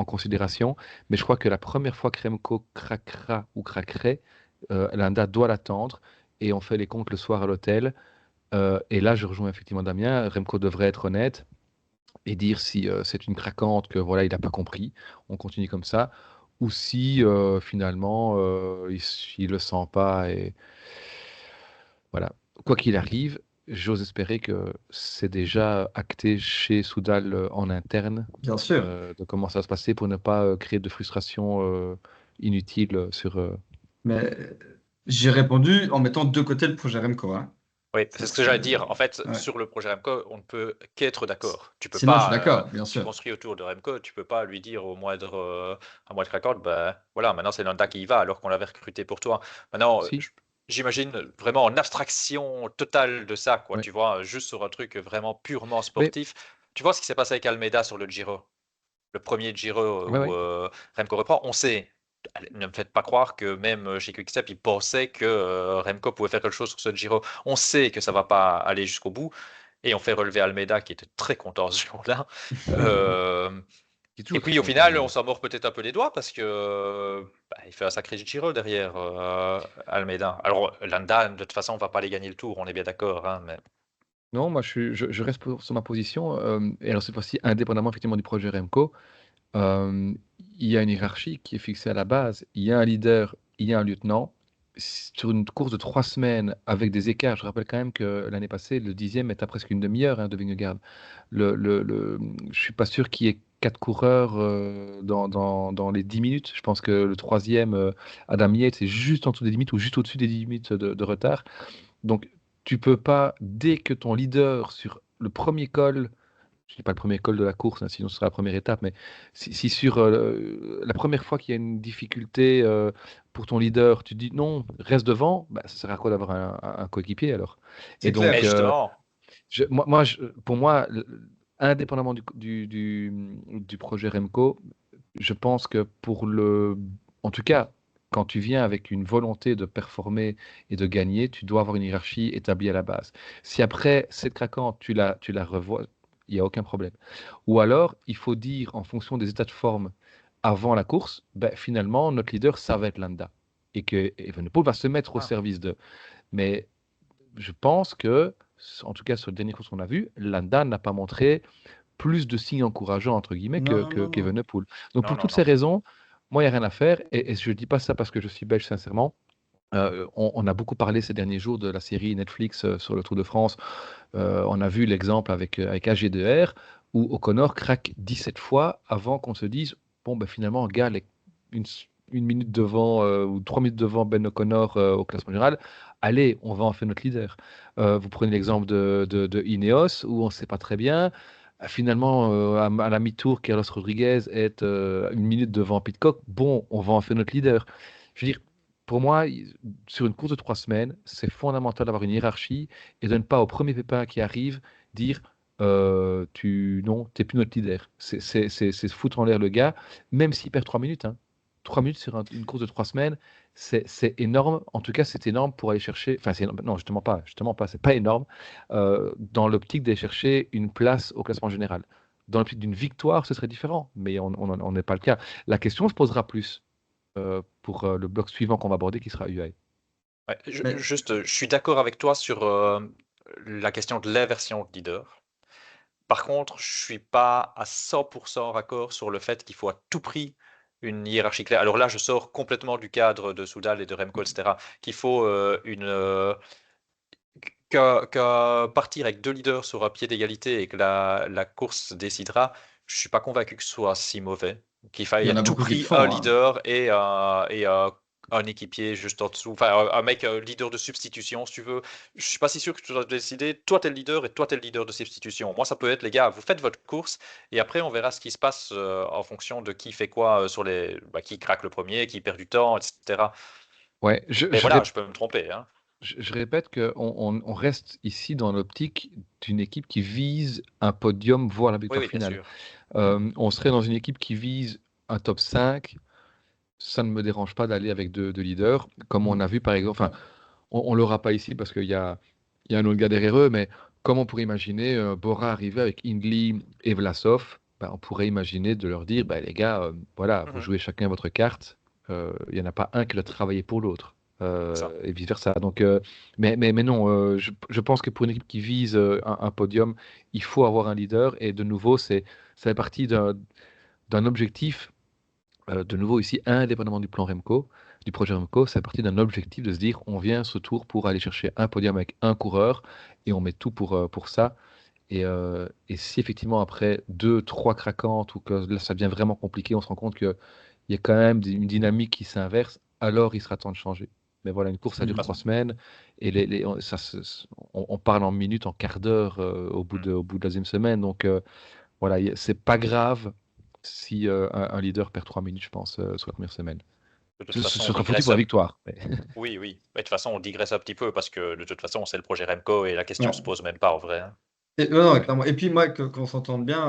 considération. Mais je crois que la première fois que Remco craquera ou craquerait, Landa doit l'attendre et on fait les comptes le soir à l'hôtel. Et là, je rejoins effectivement Damien. Remco devrait être honnête et dire si c'est une craquante que voilà, il n'a pas compris. On continue comme ça. Ou si finalement il le sent pas et voilà. Quoi qu'il arrive, j'ose espérer que c'est déjà acté chez Soudal en interne Bien sûr. de comment ça va se passer pour ne pas créer de frustration inutile sur. Mais j'ai répondu en mettant de deux côtés le projet Remco, hein. Oui, c'est ce que j'allais dire. En fait, Ouais. sur le projet Remco, on ne peut qu'être d'accord. Tu peux Sinon, je suis pas, d'accord, bien tu sûr. construis autour de Remco, tu peux pas lui dire à moindre craquante, ben voilà, maintenant c'est Landa qui y va alors qu'on l'avait recruté pour toi. Maintenant, Si, j'imagine vraiment en abstraction totale de ça, quoi. oui. Tu vois, juste sur un truc vraiment purement Mais sportif. Tu vois ce qui s'est passé avec Almeida sur le Giro, le premier Giro ouais, où ouais. Remco reprend. On sait. Allez, ne me faites pas croire que même chez Quickstep, ils pensaient que Remco pouvait faire quelque chose sur ce Giro. On sait que ça va pas aller jusqu'au bout. Et on fait relever Almeida, qui était très content ce jour-là. Euh, qui est Et toujours très puis au final, on content. s'en mord peut-être un peu les doigts parce que il fait un sacré Giro derrière Almeida. Alors Landa, de toute façon, on va pas aller gagner le Tour, on est bien d'accord, hein, mais Non, moi je reste sur ma position, et alors cette fois-ci, indépendamment effectivement du projet Remco, hem, il y a une hiérarchie qui est fixée à la base. Il y a un leader, il y a un lieutenant. Sur une course de 3 semaines avec des écarts, je rappelle quand même que l'année passée, le 10e est à presque une demi-heure, hein, de Vingegaard. Je suis pas sûr qu'il y ait 4 coureurs, dans les 10 minutes. Je pense que le 3e, Adam Yates, est juste en dessous des limites ou juste au-dessus des 10 minutes de retard. Donc tu peux pas, dès que ton leader sur le premier col, je dis pas le premier col de la course, hein, sinon ce sera la première étape, mais si sur la première fois qu'il y a une difficulté pour ton leader, tu dis non, reste devant, bah, ça sert à quoi d'avoir un coéquipier alors? Et C'est mais donc, clair. justement, pour moi, indépendamment du projet Remco, je pense que en tout cas, quand tu viens avec une volonté de performer et de gagner, tu dois avoir une hiérarchie établie à la base. Si après cette craquante, tu la revois, il n'y a aucun problème. Ou alors, il faut dire en fonction des états de forme avant la course, ben, finalement, notre leader, ça va être Landa. Et que Evenepoel va se mettre au ah, service de. Mais je pense que, en tout cas sur le dernier course qu'on a vu, Landa n'a pas montré plus de signes encourageants, entre guillemets, Non, non, non. qu'Evenepoel. Donc non, pour non, toutes ces non. raisons, moi, il n'y a rien à faire. Et je ne dis pas ça parce que je suis belge, sincèrement. On a beaucoup parlé ces derniers jours de la série Netflix sur le Tour de France. On a vu l'exemple avec AG2R où O'Connor craque 17 fois avant qu'on se dise, bon, ben, finalement, gars, une, une minute devant ou 3 minutes devant Ben O'Connor au classement général, allez, on va en faire notre leader. Vous prenez l'exemple de Ineos où on ne sait pas très bien. Finalement, à la mi-tour, Carlos Rodriguez est une minute devant Pidcock. Bon, on va en faire notre leader. Je veux dire, pour moi, sur une course de 3 semaines, c'est fondamental d'avoir une hiérarchie et de ne pas, au premier pépin qui arrive, dire non, t'es plus notre leader. C'est se foutre en l'air le gars, même s'il perd 3 minutes. Hein. 3 minutes sur une course de 3 semaines, c'est énorme. En tout cas, c'est énorme pour aller chercher. Enfin, non, justement pas. C'est pas énorme dans l'optique d'aller chercher une place au classement général. Dans l'optique d'une victoire, ce serait différent, mais on n'est pas le cas. La question se posera plus pour le bloc suivant qu'on va aborder, qui sera UI. Ouais, Mais je suis d'accord avec toi sur la question de l'inversion de leader. Par contre, je suis pas à 100% raccord sur le fait qu'il faut à tout prix une hiérarchie claire. Alors là, je sors complètement du cadre de Soudal et de Remco, etc. Qu'il faut qu'à partir avec 2 leaders sur un pied d'égalité et que la course se décidera, je suis pas convaincu que ce soit si mauvais. Qu'il il faille y à en a tout beaucoup qui le prix un font, hein. leader et un équipier juste en dessous. Enfin, un mec leader de substitution, si tu veux. Je suis pas si sûr que tu dois décider, toi t'es le leader et toi t'es le leader de substitution. Moi, ça peut être, les gars, vous faites votre course et après on verra ce qui se passe en fonction de qui fait quoi sur qui craque le premier, qui perd du temps, etc. Ouais, Mais voilà, je peux me tromper, hein. je répète qu'on on reste ici dans l'optique d'une équipe qui vise un podium, voire la Oui, victoire oui, bien finale. sûr. On serait dans une équipe qui vise un top 5. Ça ne me dérange pas d'aller avec deux leaders, comme on Mm. a vu par exemple. Enfin, on ne l'aura pas ici parce qu'il y a un autre gars derrière eux, mais comme on pourrait imaginer Bora arriver avec Hindley et Vlasov, bah, on pourrait imaginer de leur dire, bah, les gars, voilà, vous Mhm, jouez chacun votre carte, il n'y en a pas un qui doit travailler pour l'autre, c'est ça. et vice-versa. Donc, mais non, je pense que pour une équipe qui vise un podium, il faut avoir un leader, et de nouveau, ça fait partie d'un objectif de nouveau ici, indépendamment du plan Remco, du projet Remco, c'est à partir d'un objectif de se dire on vient ce tour pour aller chercher un podium avec un coureur et on met tout pour ça. Et si effectivement après deux, trois craquantes ou que là ça devient vraiment compliqué, on se rend compte qu'il y a quand même une dynamique qui s'inverse, alors il sera temps de changer. Mais voilà, une course ça dure Mm. 3 semaines et on parle en minutes, en quart d'heure au bout de la deuxième semaine. Donc voilà, c'est pas grave si un leader perd 3 minutes, je pense, sur la première semaine. De toute Ce façon, on sera foutu digresse pour la victoire. Mais- Oui, oui. Mais de toute façon, on digresse un petit peu parce que de toute façon, c'est le projet Remco et la question se Ouais. pose même pas en vrai, hein. Non, clairement. Et puis moi, qu'on s'entende bien,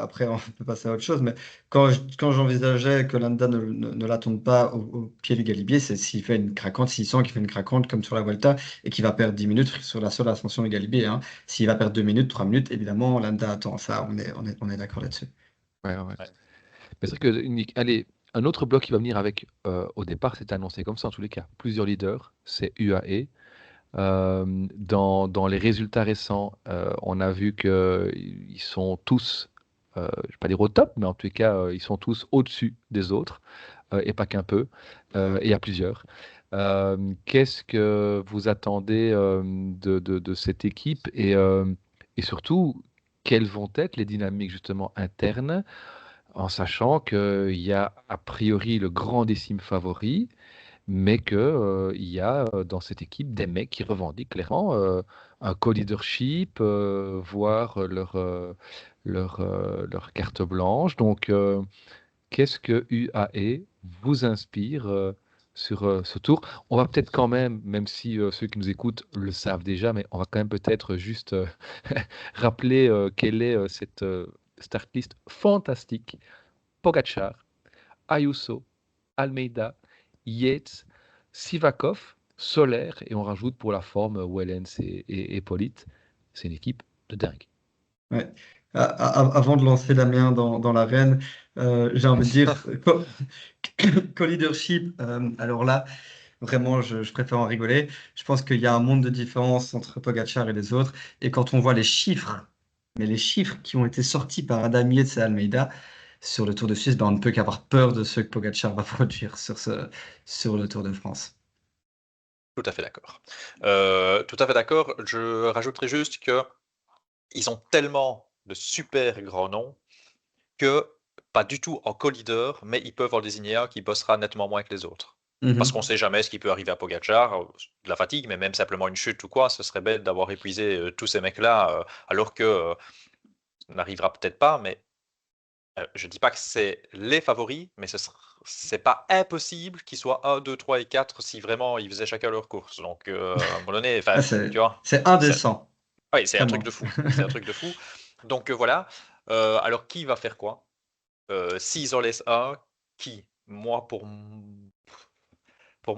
après on peut passer à autre chose, mais quand j'envisageais que Landa ne la tourne pas au pied du Galibier, c'est s'il fait une craquante, s'il sent qu'il fait une craquante comme sur la Vuelta et qu'il va perdre 10 minutes sur la seule ascension du Galibier, hein. S'il va perdre 2 minutes, 3 minutes, évidemment, Landa attend ça, on est d'accord là-dessus. ouais, ouais. Ouais. Mais c'est vrai que allez, un autre bloc qui va venir avec, au départ, c'est annoncé comme ça en tous les cas. Plusieurs leaders, c'est UAE. Dans les résultats récents, on a vu qu'ils sont tous, je ne vais pas dire au top, mais en tous les cas, ils sont tous au-dessus des autres, et pas qu'un peu, et à plusieurs. Qu'est-ce que vous attendez de cette équipe et surtout, quelles vont être les dynamiques justement internes en sachant qu'il y a a priori le grandissime favori, mais qu'il y a dans cette équipe des mecs qui revendiquent clairement un co-leadership, voire leur carte blanche. Donc, qu'est-ce que UAE vous inspire sur ce tour? On va peut-être quand même si ceux qui nous écoutent le savent déjà, mais on va quand même peut-être juste rappeler quelle est cette start list fantastique. Pogacar, Ayuso, Almeida, Yates, Sivakov, Soler, et on rajoute pour la forme Wellens et Polite. C'est une équipe de dingue. Ouais. Avant de lancer Damien dans l'arène, j'ai envie de dire co-leadership. Alors là, vraiment, je préfère en rigoler. Je pense qu'il y a un monde de différence entre Pogacar et les autres. Et quand on voit les chiffres, mais les chiffres qui ont été sortis par Adam Yates et Almeida sur le Tour de Suisse, ben, on ne peut qu'avoir peur de ce que Pogacar va produire sur le Tour de France. Tout à fait d'accord. Tout à fait d'accord. Je rajouterais juste que ils ont tellement de super grands noms que pas du tout en co-leader, mais ils peuvent en désigner un qui bossera nettement moins que les autres. Parce qu'on ne sait jamais ce qui peut arriver à Pogacar, de la fatigue, mais même simplement une chute ou quoi, ce serait bête d'avoir épuisé tous ces mecs-là, alors que ça n'arrivera peut-être pas, mais je dis pas que c'est les favoris, mais c'est pas impossible qu'ils soient 1, 2, 3 et 4 si vraiment ils faisaient chacun leur course. Donc, à un moment donné, Ah, tu vois, c'est c'est indécent, oui, c'est un truc de vraiment. fou. C'est un truc de fou. Donc, voilà. Alors qui va faire quoi? S'ils en laissent un, qui? Moi, pour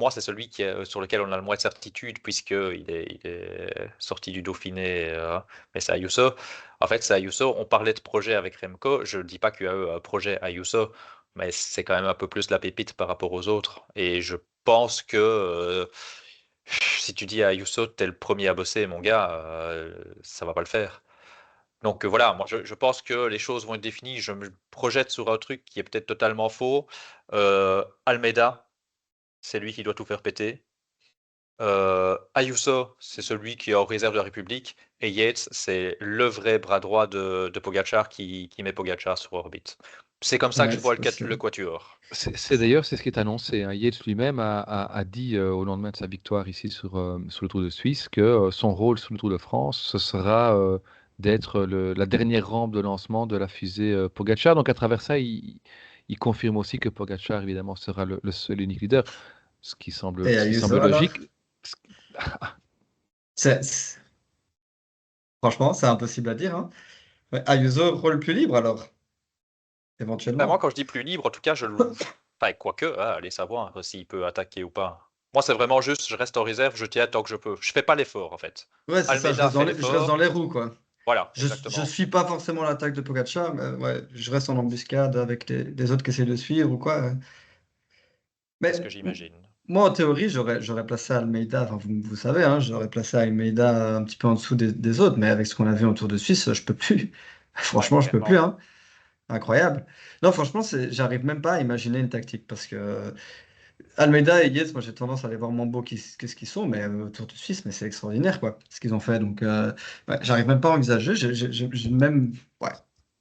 moi, c'est celui sur lequel on a le moins de certitude puisqu'il est sorti du Dauphiné, mais c'est Ayuso. En fait, c'est Ayuso. On parlait de projet avec Remco. Je ne dis pas qu'il y a eu un projet Ayuso, mais c'est quand même un peu plus la pépite par rapport aux autres. Et je pense que si tu dis à Ayuso, t'es le premier à bosser, mon gars, ça va pas le faire. Donc voilà, moi je pense que les choses vont être définies. Je me projette sur un truc qui est peut-être totalement faux. Almeida, c'est lui qui doit tout faire péter. Ayuso, c'est celui qui est en réserve de la République. Et Yates, c'est le vrai bras droit de Pogacar qui met Pogacar sur orbite. C'est comme ça que Ouais, je vois c'est possible. le quatuor. C'est d'ailleurs c'est ce qui est annoncé. Hein. Yates lui-même a dit au lendemain de sa victoire ici sur le Tour de Suisse que son rôle sur le Tour de France, ce sera d'être la dernière rampe de lancement de la fusée Pogacar. Donc à travers ça, il confirme aussi que Pogacar, évidemment, sera le seul et unique leader, Et ce qui Ayuso, semble alors? logique. Ce qui- Franchement, c'est impossible à dire, hein. Ouais, Ayuso, rôle plus libre, alors, Ben, moi, éventuellement. quand je dis plus libre, en tout cas, enfin, quoique, allez savoir s'il peut attaquer ou pas. Moi, c'est vraiment juste, je reste en réserve, je tiens tant que je peux. Je fais pas l'effort, en fait. Ouais, c'est ça, Almeida fait je reste dans l'effort. les roues, quoi. Voilà, Je exactement. suis pas forcément l'attaque de Pogacar, mais ouais, je reste en embuscade avec les autres qui essaient de suivre ou quoi. C'est ce Mais que j'imagine. moi, en théorie, j'aurais placé Almeida, enfin, vous savez, hein, j'aurais placé Almeida un petit peu en dessous des autres, mais avec ce qu'on a vu autour de Suisse, je peux plus. Ouais, Franchement, je peux plus, clairement. hein. Incroyable. Non, franchement, j'arrive même pas à imaginer une tactique parce que Almeida et Yates, moi j'ai tendance à les voir moins beaux qu'est-ce qu'ils sont, mais autour de Suisse, mais c'est extraordinaire quoi, ce qu'ils ont fait. Donc, ouais, j'arrive même pas à envisager. J'ai même, ouais,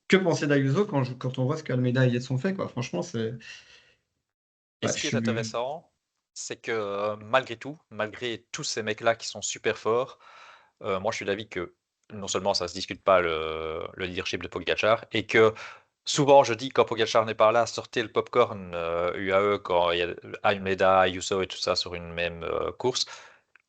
que penser d'Ayuso quand on voit ce qu'Almeida et Yates ont fait quoi. Franchement, Et ouais, ce qui est intéressant, c'est que malgré tout, malgré tous ces mecs-là qui sont super forts, moi je suis d'avis que non seulement ça se discute pas le leadership de Pogacar, et que souvent je dis quand Pogacar n'est pas là, sortez le popcorn UAE quand il y a Almeida, Ayuso et tout ça sur une même course.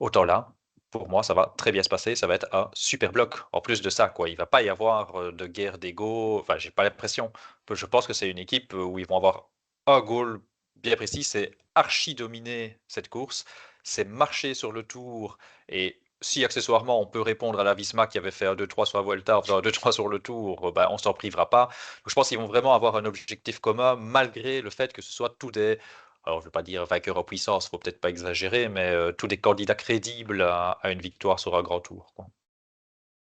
Autant là, pour moi, ça va très bien se passer. Ça va être un super bloc. En plus de ça, quoi, il va pas y avoir de guerre d'ego. Enfin, j'ai pas l'impression. Je pense que c'est une équipe où ils vont avoir un goal bien précis. C'est archi dominer cette course. C'est marcher sur le tour et si accessoirement on peut répondre à la Visma qui avait fait un 2-3 sur la Vuelta en faisant un 2-3 sur le Tour, ben, on s'en privera pas. Donc je pense qu'ils vont vraiment avoir un objectif commun malgré le fait que ce soit tous des, alors je ne veux pas dire vainqueurs en puissance, faut peut-être pas exagérer, mais tous des candidats crédibles à une victoire sur un grand Tour, quoi.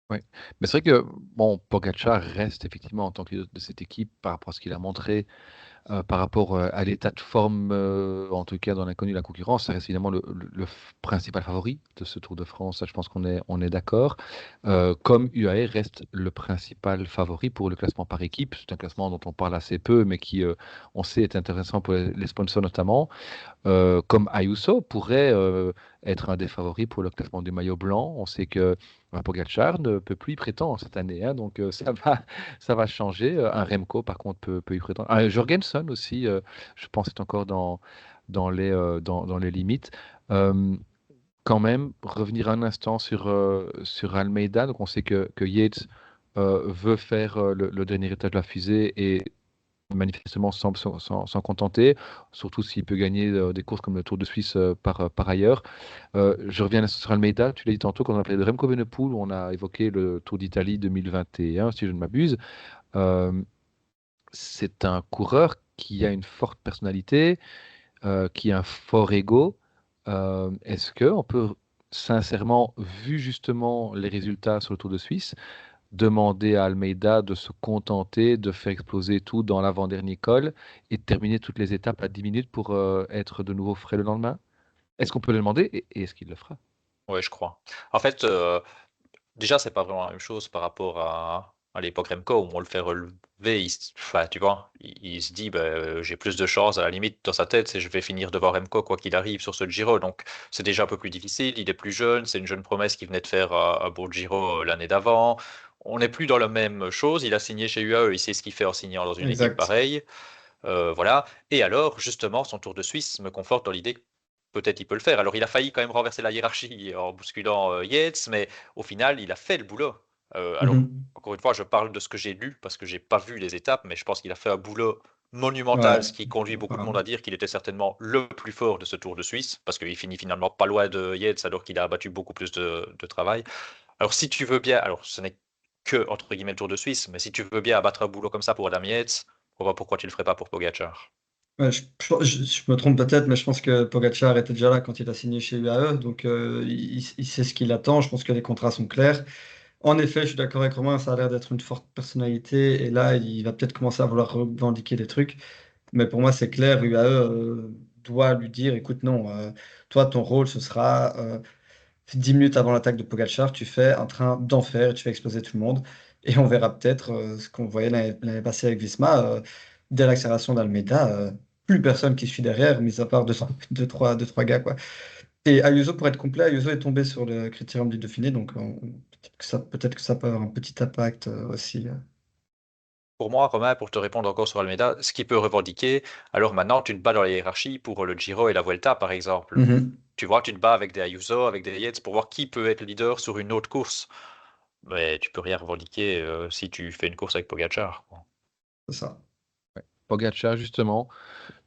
Oui, mais c'est vrai que bon, Pogacar reste effectivement en tant que leader de cette équipe par rapport à ce qu'il a montré, par rapport, à l'état de forme, en tout cas dans l'inconnu de la concurrence, ça reste évidemment le principal favori de ce Tour de France, ça je pense qu'on est d'accord. Comme UAE reste le principal favori pour le classement par équipe. C'est un classement dont on parle assez peu, mais qui, on sait est intéressant pour les sponsors notamment. Comme Ayuso pourrait être un des favoris pour le classement du maillot blanc. On sait que Pogacar ne peut plus y prétendre cette année, hein, donc ça va changer. Un Remco, par contre, peut y prétendre. Un Jorgensen aussi, je pense, est encore dans les limites. Euh, Quand même, revenir un instant sur Almeida. Donc, on sait que Yates veut faire le dernier étage de la fusée et manifestement semble s'en contenter, surtout s'il peut gagner des courses comme le Tour de Suisse par ailleurs. Je reviens sur Almeida, tu l'as dit tantôt quand on a parlé de Remco Evenepoel, où on a évoqué le Tour d'Italie 2021, si je ne m'abuse. Euh, c'est un coureur qui a une forte personnalité, qui a un fort ego. Est-ce que on peut sincèrement, vu justement les résultats sur le Tour de Suisse, demander à Almeida de se contenter de faire exploser tout dans l'avant-dernier col et de terminer toutes les étapes à 10 minutes pour être de nouveau frais le lendemain? Est-ce qu'on peut le demander et est-ce qu'il le fera? Ouais, je crois. En fait, déjà, c'est pas vraiment la même chose par rapport à l'époque Remco où on le fait relever, enfin, tu vois, il se dit, j'ai plus de chances, à la limite, dans sa tête, c'est je vais finir devant Remco quoi qu'il arrive sur ce Giro. Donc, c'est déjà un peu plus difficile. Il est plus jeune, c'est une jeune promesse qui venait de faire un beau Giro l'année d'avant. On n'est plus dans la même chose. Il a signé chez UAE, il sait ce qu'il fait en signant dans une équipe Exact. pareille. Voilà. Et alors, justement, son Tour de Suisse me conforte dans l'idée que peut-être il peut le faire. Alors, il a failli quand même renverser la hiérarchie en bousculant Yates, mais au final, il a fait le boulot. Alors, Mhm. encore une fois, je parle de ce que j'ai lu parce que j'ai pas vu les étapes, mais je pense qu'il a fait un boulot monumental, Ouais, ce qui conduit beaucoup de monde apparemment. à dire qu'il était certainement le plus fort de ce Tour de Suisse, parce qu'il finit finalement pas loin de Yates alors qu'il a abattu beaucoup plus de travail. Alors, si tu veux bien, alors ce n'est que entre guillemets le Tour de Suisse, mais si tu veux bien abattre un boulot comme ça pour Adam Yates, on voit pourquoi tu le ferais pas pour Pogacar. Ouais, je me trompe peut-être, mais je pense que Pogacar était déjà là quand il a signé chez UAE, donc il sait ce qu'il attend. Je pense que les contrats sont clairs. En effet, je suis d'accord avec Romain, ça a l'air d'être une forte personnalité, et là, il va peut-être commencer à vouloir revendiquer des trucs. Mais pour moi, c'est clair, UAE doit lui dire, écoute, non, toi, ton rôle, ce sera 10 minutes avant l'attaque de Pogacar, tu fais un train d'enfer et tu fais exploser tout le monde. Et on verra peut-être ce qu'on voyait l'année passée avec Visma, dès l'accélération d'Almeida, plus personne qui suit derrière, mis à part deux, trois gars, quoi. Et Ayuso, pour être complet, Ayuso est tombé sur le critérium du Dauphiné, donc peut-être que ça peut avoir un petit impact aussi. Pour moi, Romain, pour te répondre encore sur Almeida, ce qu'il peut revendiquer, alors maintenant tu te bats dans la hiérarchie pour le Giro et la Vuelta, par exemple. Mhm, Tu vois, tu te bats avec des Ayuso, avec des Yates pour voir qui peut être leader sur une autre course. Mais tu peux rien revendiquer si tu fais une course avec Pogacar, quoi. c'est ça. Ouais. Pogacar, justement,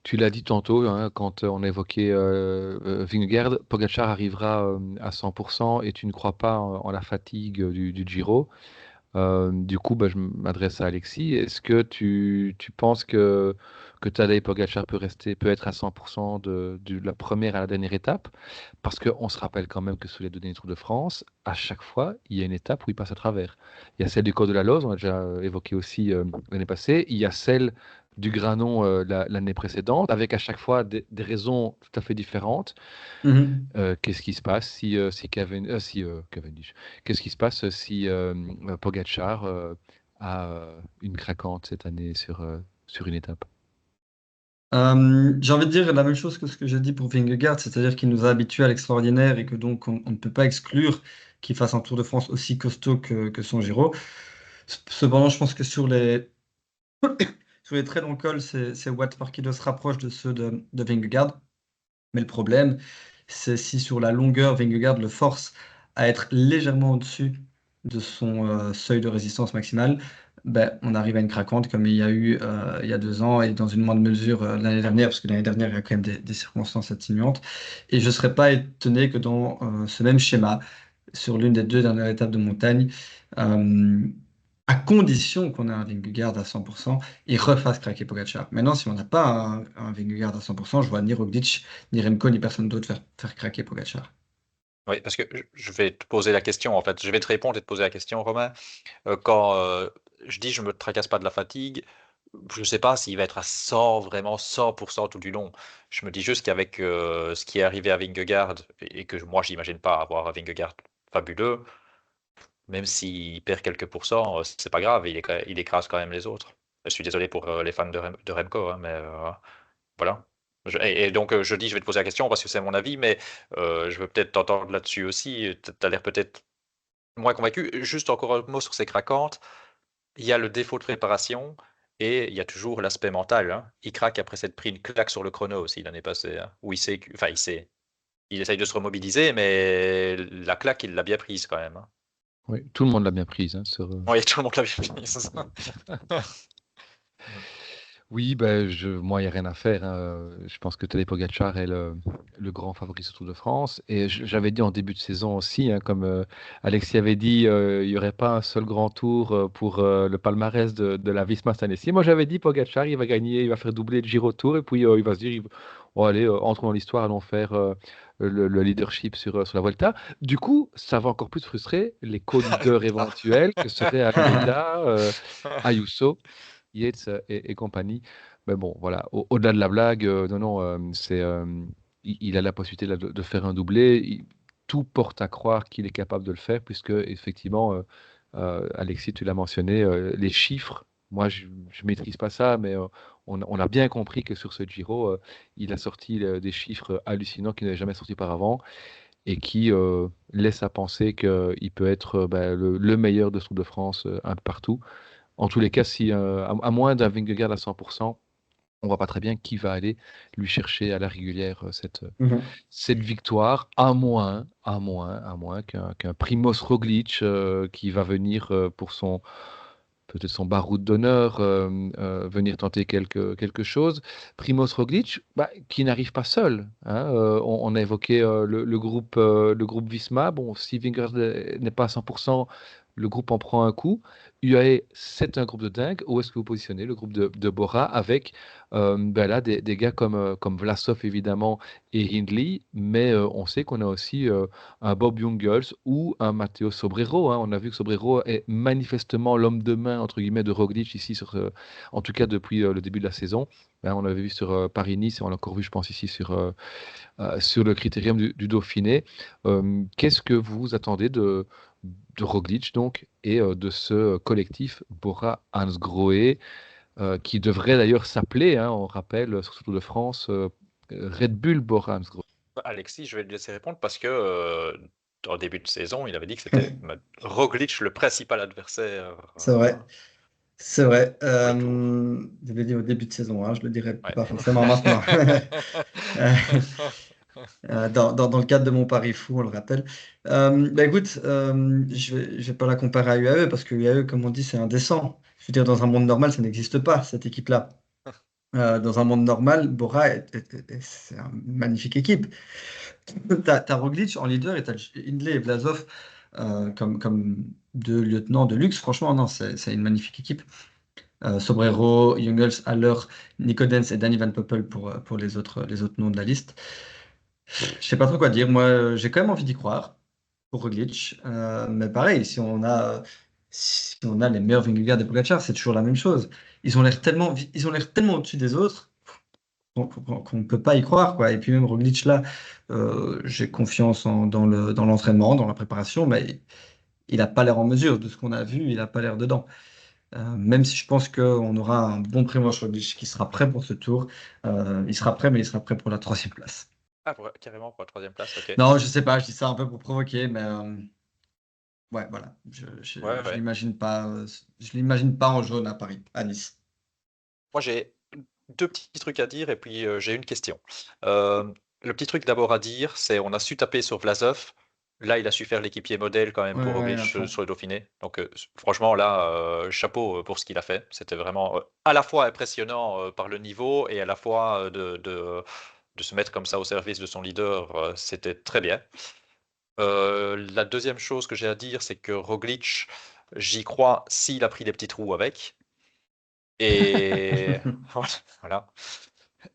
tu l'as dit tantôt, hein, quand on a évoqué Vingegaard, Pogacar arrivera à 100% et tu ne crois pas en la fatigue du Giro. Du coup, bah, je m'adresse à Alexis. Est-ce que tu penses que Tadej Pogacar peut être à 100% de la première à la dernière étape? Parce qu'on se rappelle quand même que sur les deux derniers Tours de France, à chaque fois, il y a une étape où il passe à travers. Il y a celle du Col de la Loze, on a déjà évoqué aussi l'année passée. Il y a celle du Granon l'année précédente, avec à chaque fois des raisons tout à fait différentes. Mhm. Qu'est-ce qui se passe si Cavendish. Qu'est-ce qui se passe si Pogacar a une craquante cette année sur une étape? J'ai envie de dire la même chose que ce que j'ai dit pour Vingegaard, c'est-à-dire qu'il nous a habitués à l'extraordinaire et que donc on ne peut pas exclure qu'il fasse un Tour de France aussi costaud que son Giro. Cependant, je pense que sur les très longs cols, c'est Wout qui doit se rapproche de ceux de Vingegaard. Mais le problème, c'est si sur la longueur, Vingegaard le force à être légèrement au-dessus de son seuil de résistance maximale, ben, on arrive à une craquante comme il y a eu il y a 2 ans et dans une moindre mesure l'année dernière, parce que l'année dernière, il y a quand même des circonstances atténuantes. Et je ne serais pas étonné que dans ce même schéma, sur l'une des deux dernières étapes de montagne, euh, à condition qu'on ait un Vingegaard à 100%, il refasse craquer Pogacar. Maintenant, si on n'a pas un Vingegaard à 100%, je vois ni Roglic, ni Remco, ni personne d'autre faire craquer Pogacar. Oui, parce que je vais te poser la question, en fait. Je vais te répondre et te poser la question, Romain. Quand je dis je me tracasse pas de la fatigue, je ne sais pas s'il va être à 100, vraiment 100% tout du long. Je me dis juste qu'avec ce qui est arrivé à Vingegaard, et que moi, j'imagine pas avoir un Vingegaard fabuleux, même s'il perd quelques pourcents, c'est pas grave, il écrase quand même les autres. Je suis désolé pour les fans de Remco, hein, mais voilà. Et donc, je dis, je vais te poser la question parce que c'est mon avis, mais je veux peut-être t'entendre là-dessus aussi. Tu as l'air peut-être moins convaincu. Juste encore un mot sur ces craquantes. Il y a le défaut de préparation et il y a toujours l'aspect mental, hein. Il craque après s'être pris une claque sur le chrono aussi l'année passée, hein, où enfin, il essaye de se remobiliser, mais la claque, il l'a bien prise quand même, hein. Oui, tout le monde l'a bien prise, hein, Oui, tout le monde l'a bien prise. Oui, ben, moi, il n'y a rien à faire, hein. Je pense que Tadej Pogacar est le grand favori sur Tour de France. Et j'avais dit en début de saison aussi, hein, comme Alexis avait dit, il n'y aurait pas un seul grand tour pour le palmarès de la Visma cette année-ci. Moi, j'avais dit Pogacar, il va gagner, il va faire doubler le Giro Tour. Et puis, il va se dire, oh, allez, entrons dans l'histoire, allons faire le leadership sur la Volta. Du coup, ça va encore plus frustrer les co-leaders éventuels que seraient Almeida, Ayuso. Yates et compagnie. Mais bon, voilà, au-delà de la blague, non, non, il a la possibilité là, de faire un doublé. Tout porte à croire qu'il est capable de le faire, puisque effectivement, Alexis, tu l'as mentionné, les chiffres, moi, je ne maîtrise pas ça, mais on a bien compris que sur ce Giro, il a sorti des chiffres hallucinants qu'il n'avait jamais sortis auparavant et qui laissent à penser qu'il peut être le meilleur de ce Tour de France un peu partout. En tous les cas, si, à moins d'un Vingegaard à 100%, on voit pas très bien qui va aller lui chercher à la régulière Mhm. cette victoire, à moins qu'un Primoz Roglic qui va venir pour peut-être son baroud d'honneur, venir tenter quelque chose. Primoz Roglic, qui n'arrive pas seul, hein. On a évoqué le groupe Visma. Bon, si Vingegaard n'est pas à 100%, le groupe en prend un coup. UAE, c'est un groupe de dingue. Où est-ce que vous positionnez le groupe de Bora avec là, des gars comme Vlasov, évidemment, et Hindley, mais on sait qu'on a aussi un Bob Jungels ou un Matteo Sobrero, hein. On a vu que Sobrero est manifestement l'homme de main, entre guillemets, de Roglic ici, en tout cas depuis le début de la saison. Hein, on l'avait vu sur Paris-Nice et on l'a encore vu, je pense, ici sur le critérium du Dauphiné. Qu'est-ce que vous attendez de Roglic, donc, et de ce collectif Bora-Hansgrohe, qui devrait d'ailleurs s'appeler, hein, on rappelle, sur ce Tour de France, Red Bull Bora-Hansgrohe. Alexis, je vais te laisser répondre parce que en début de saison, il avait dit que c'était Roglic le principal adversaire C'est vrai, c'est vrai. pour le tour. Je l'ai dit au début de saison, hein, je le dirai Ouais. pas forcément maintenant. Euh, dans le cadre de mon pari fou, on le rappelle. Écoute, je vais pas la comparer à UAE parce que UAE, comme on dit, c'est indécent. Je veux dire, dans un monde normal, ça n'existe pas, cette équipe-là. Dans un monde normal, Bora, c'est une magnifique équipe. T'as Roglic en leader et t'as Hindley et Vlasov comme deux lieutenants de luxe. Franchement, non, c'est une magnifique équipe. Sobrero, Jungels, Haller, Nico Denz et Danny Van Poppel pour les autres noms de la liste. Je sais pas trop quoi dire. Moi, j'ai quand même envie d'y croire pour Roglic. Mais pareil, si on a les meilleurs Vingegaard et Pogacar, c'est toujours la même chose. Ils ont l'air tellement au-dessus des autres qu'on ne peut pas y croire, quoi. Et puis même Roglic, là, j'ai confiance dans l'entraînement, dans la préparation, mais il n'a pas l'air en mesure de ce qu'on a vu, il n'a pas l'air dedans. Même si je pense qu'on aura un bon Primož Roglic qui sera prêt pour ce tour, il sera prêt, mais il sera prêt pour la troisième place. Ah, carrément pour la troisième place, ok. Non, je sais pas, je dis ça un peu pour provoquer, mais ouais, voilà, Ouais, je ouais. l'imagine pas en jaune à Paris, à Nice. Moi, j'ai deux petits trucs à dire et puis j'ai une question. Le petit truc d'abord à dire, c'est on a su taper sur Vlasov. Là, il a su faire l'équipier modèle quand même Ouais, pour ouais, Roglic à fond. sur le Dauphiné. Donc, franchement, là, chapeau pour ce qu'il a fait. C'était vraiment à la fois impressionnant par le niveau et à la fois de se mettre comme ça au service de son leader. C'était très bien. La deuxième chose que j'ai à dire, c'est que Roglic, j'y crois s'il a pris des petits trous avec. Et voilà.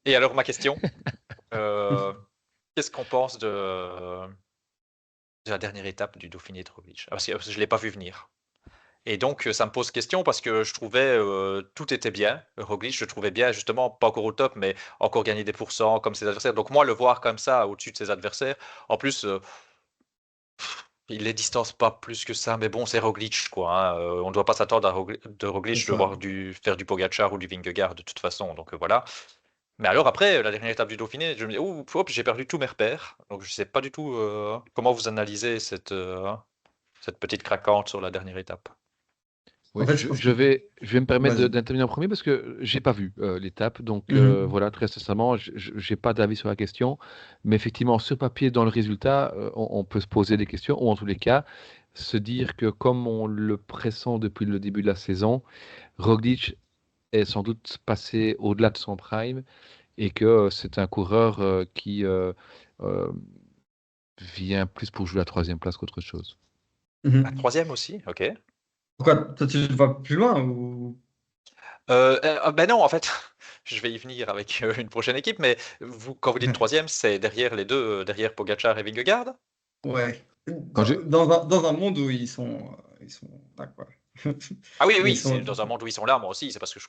Et alors ma question, qu'est-ce qu'on pense de la dernière étape du Dauphiné de Roglic? Parce que je l'ai pas vu venir. Et donc ça me pose question parce que je trouvais tout était bien. Roglic, je trouvais bien justement pas encore au top, mais encore gagner des pourcents comme ses adversaires. Donc moi le voir comme ça au-dessus de ses adversaires, en plus il les distance pas plus que ça, mais bon, c'est Roglic, quoi. Hein. On ne doit pas s'attendre de C'est Roglic de ça. voir faire du Pogacar ou du Vingegaard de toute façon. Donc voilà. Mais alors après, la dernière étape du Dauphiné, je me dis, oh, hop, j'ai perdu tous mes repères. Donc je sais pas du tout comment vous analysez cette petite craquante sur la dernière étape. En Oui, fait, je pense que... je vais me permettre Vas-y. d'intervenir en premier parce que j'ai pas vu l'étape. Donc Mhm. voilà, très sincèrement, j'ai pas d'avis sur la question. Mais effectivement, sur papier, dans le résultat, on peut se poser des questions ou en tous les cas, se dire que comme on le pressent depuis le début de la saison, Roglic est sans doute passé au-delà de son prime et que c'est un coureur qui euh, vient plus pour jouer la troisième place qu'autre chose. La Mhm. troisième aussi, ok. Pourquoi? Toi, tu le vois plus loin ou... Ben non, en fait, je vais y venir avec une prochaine équipe, mais vous, quand vous dites troisième, c'est derrière les deux, derrière Pogacar et Vingegaard? Ouais. Quand j'ai Dans un monde où ils sont là, quoi. Ah oui, Où ils oui, sont... c'est dans un monde où ils sont là, moi aussi, c'est parce que